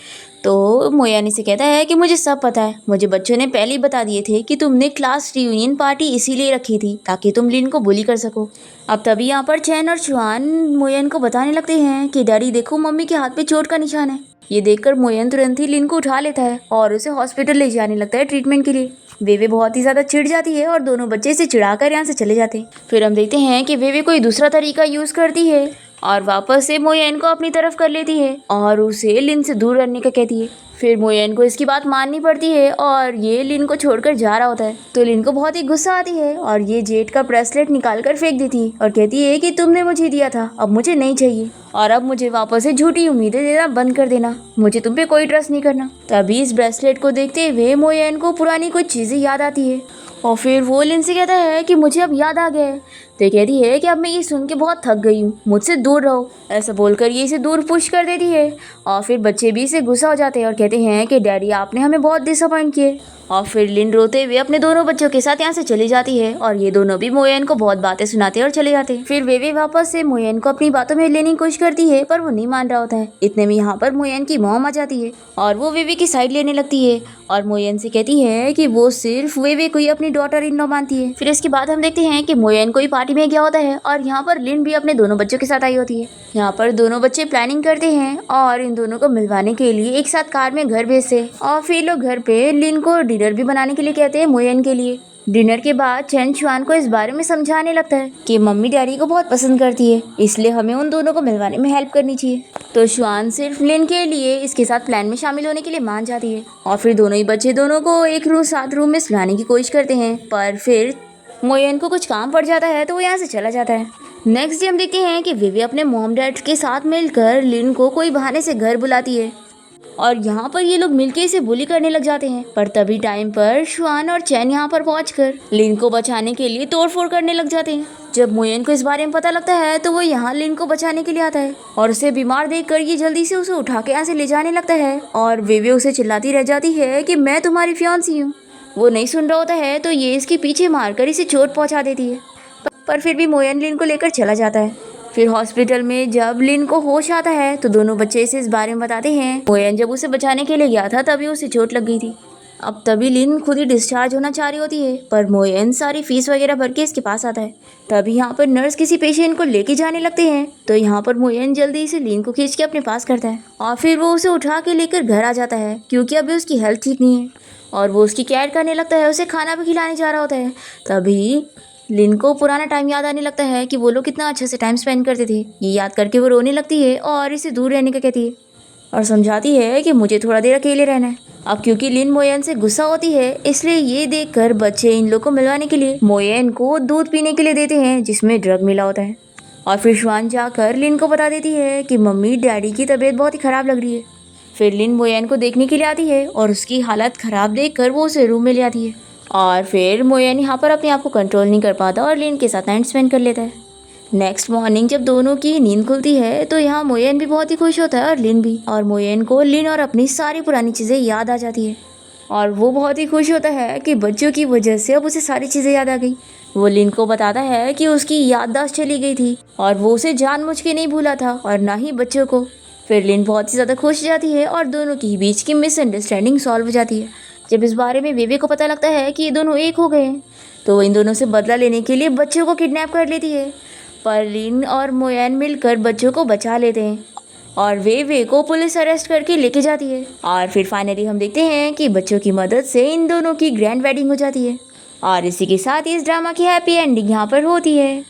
तो मोयन से कहता है कि मुझे सब पता है, मुझे बच्चों ने पहले ही बता दिए थे कि तुमने क्लास रियूनियन पार्टी इसीलिए रखी थी ताकि तुम लिन को बुली कर सको। अब तभी यहाँ पर चैन और शुआन मोयन को बताने लगते हैं कि डैडी देखो मम्मी के हाथ पे चोट का निशान है। ये देखकर मोयन तुरंत ही लिन को उठा लेता है और उसे हॉस्पिटल ले जाने लगता है ट्रीटमेंट के लिए। वेवे बहुत ही ज़्यादा चिढ़ जाती है और दोनों बच्चे से चिढ़ाकर यहाँ से चले जाते हैं। फिर हम देखते हैं कि वेवे कोई दूसरा तरीका यूज़ करती है और वापस से मोयन को अपनी तरफ कर लेती है और उसे लिन से दूर रहने का कहती है। फिर मोयन को इसकी बात माननी पड़ती है और ये लिन को छोड़कर जा रहा होता है। तो लिन को बहुत ही गुस्सा आती है और ये जेट का ब्रेसलेट निकाल कर फेंक देती है और कहती है कि तुमने मुझे दिया था, अब मुझे नहीं चाहिए और अब मुझे वापस से झूठी उम्मीदें देना बंद कर देना, मुझे तुम पे कोई ट्रस्ट नहीं करना। तभी इस ब्रेसलेट को देखते हुए मोयन को पुरानी कुछ चीज़ें याद आती है और फिर वो लिन से कहता है कि मुझे अब याद आ गया है। तो कहती है कि अब मैं ये सुन के बहुत थक गई हूँ, मुझसे दूर रहो। ऐसा बोलकर ये इसे दूर पुश कर देती है और फिर बच्चे भी इसे गुस्सा हो जाते हैं और कहते हैं कि डैडी आपने हमें बहुत डिसअपॉइंट किए। और फिर लिन रोते हुए अपने दोनों बच्चों के साथ यहाँ से चली जाती है और ये दोनों भी मोयन को बहुत बातें सुनाते हैं और चले जाते हैं। फिर वेवे वापस से मोयन को अपनी बातों में लेने की कोशिश करती है पर वो नहीं मान रहा होता है। इतने में यहाँ पर मोयन की मॉम आ जाती है और वो वेवे की साइड लेने लगती है और मोयन से कहती है कि वो सिर्फ वेवे को ही अपनी डॉटर इन लॉ मानती है। फिर इसके बाद हम देखते हैं कि मोयन कोई पार्टी में गया होता है और यहाँ पर लिन भी अपने दोनों बच्चों के साथ आई होती है। यहाँ पर दोनों बच्चे प्लानिंग करते हैं और इन दोनों को मिलवाने के लिए एक साथ कार में घर भेजते और फिर लोग घर पे लिन को डिनर भी बनाने के लिए कहते हैं मोयन के लिए। डिनर के बाद चैन शुआन को इस बारे में समझाने लगता है कि मम्मी डैडी को बहुत पसंद करती है, इसलिए हमें उन दोनों को मिलवाने में हेल्प करनी चाहिए। तो शुआन सिर्फ लिन के लिए इसके साथ प्लान में शामिल होने के लिए मान जाती है और फिर दोनों ही बच्चे दोनों को एक साथ रूम में सुलाने की कोशिश करते हैं पर फिर मोयन को कुछ काम पड़ जाता है तो वो यहाँ से चला जाता है। नेक्स्ट डे हम देखते हैं कि विवे अपने मॉम डैड के साथ मिलकर लिन को कोई बहाने से घर बुलाती है और यहाँ पर ये लोग मिलके इसे बुली करने लग जाते हैं। पर तभी टाइम पर शुआन और चैन यहाँ पर पहुंचकर लिन को बचाने के लिए तोड़फोड़ करने लग जाते हैं। जब मोयन को इस बारे में पता लगता है तो वो यहाँ लिन को बचाने के लिए आता है और उसे बीमार देखकर ये जल्दी से उसे उठा के यहाँ से ले जाने लगता है और विवे उसे चिल्लाती रह जाती है कि मैं तुम्हारी फियांसी हूँ। वो नहीं सुन रहा होता है तो ये इसके पीछे मारकर इसे चोट पहुँचा देती है पर फिर भी मोयन लिन को लेकर चला जाता है। फिर हॉस्पिटल में जब लिन को होश आता है तो दोनों बच्चे इसे इस बारे में बताते हैं मोयन जब उसे बचाने के लिए गया था तभी उसे चोट लग गई थी। अब तभी लिन खुद ही डिस्चार्ज होना चाह रही होती है पर मोयन सारी फीस वगैरह भर के इसके पास आता है। तभी यहाँ पर नर्स किसी पेशेंट को लेके जाने लगते हैं तो यहाँ पर मोयन जल्दी से लिन को खींच के अपने पास करता है और फिर वो उसे उठा के लेकर घर आ जाता है क्योंकि अभी उसकी हेल्थ ठीक नहीं है और वो उसकी केयर करने लगता है, उसे खाना भी खिलाने जा रहा होता है। तभी लिन को पुराना टाइम याद आने लगता है कि वो लोग कितना अच्छे से टाइम स्पेंड करते थे। ये याद करके वो रोने लगती है और इसे दूर रहने का कहती है और समझाती है कि मुझे थोड़ा देर अकेले रहना है। अब क्योंकि लिन मोयन से गुस्सा होती है इसलिए ये देखकर बच्चे इन लोग को मिलवाने के लिए मोयन को दूध पीने के लिए देते हैं जिसमें ड्रग मिला होता है। और फिर शुआन जाकर लिन को बता देती है कि मम्मी डैडी की तबीयत बहुत ही ख़राब लग रही है। फिर लिन मोयन को देखने के लिए आती है और उसकी हालत ख़राब देखकर वो उसे रूम में ले आती है। और फिर मोयन यहाँ पर अपने आप को कंट्रोल नहीं कर पाता और लिन के साथ टाइम स्पेंड कर लेता है। नेक्स्ट मॉर्निंग जब दोनों की नींद खुलती है तो यहाँ मोयन भी बहुत ही खुश होता है और लिन भी। और मोयन को लिन और अपनी सारी पुरानी चीज़ें याद आ जाती है और वो बहुत ही खुश होता है कि बच्चों की वजह से अब उसे सारी चीज़ें याद आ गई। वो लिन को बताता है कि उसकी याददाश्त चली गई थी और वो उसे जानबूझ के नहीं भूला था और ना ही बच्चों को। फिर लिन बहुत ही ज़्यादा खुश जाती है और दोनों के बीच की मिसअंडरस्टैंडिंग सॉल्व हो जाती है। जब इस बारे में वेवे को पता लगता है कि ये दोनों एक हो गए हैं तो वो इन दोनों से बदला लेने के लिए बच्चों को किडनैप कर लेती है। पर लिन और मोयन मिलकर बच्चों को बचा लेते हैं और वे को पुलिस अरेस्ट करके लेके जाती है। और फिर फाइनली हम देखते हैं कि बच्चों की मदद से इन दोनों की ग्रैंड वेडिंग हो जाती है। और इसी के साथ इस ड्रामा की हैप्पी एंडिंग यहाँ पर होती है।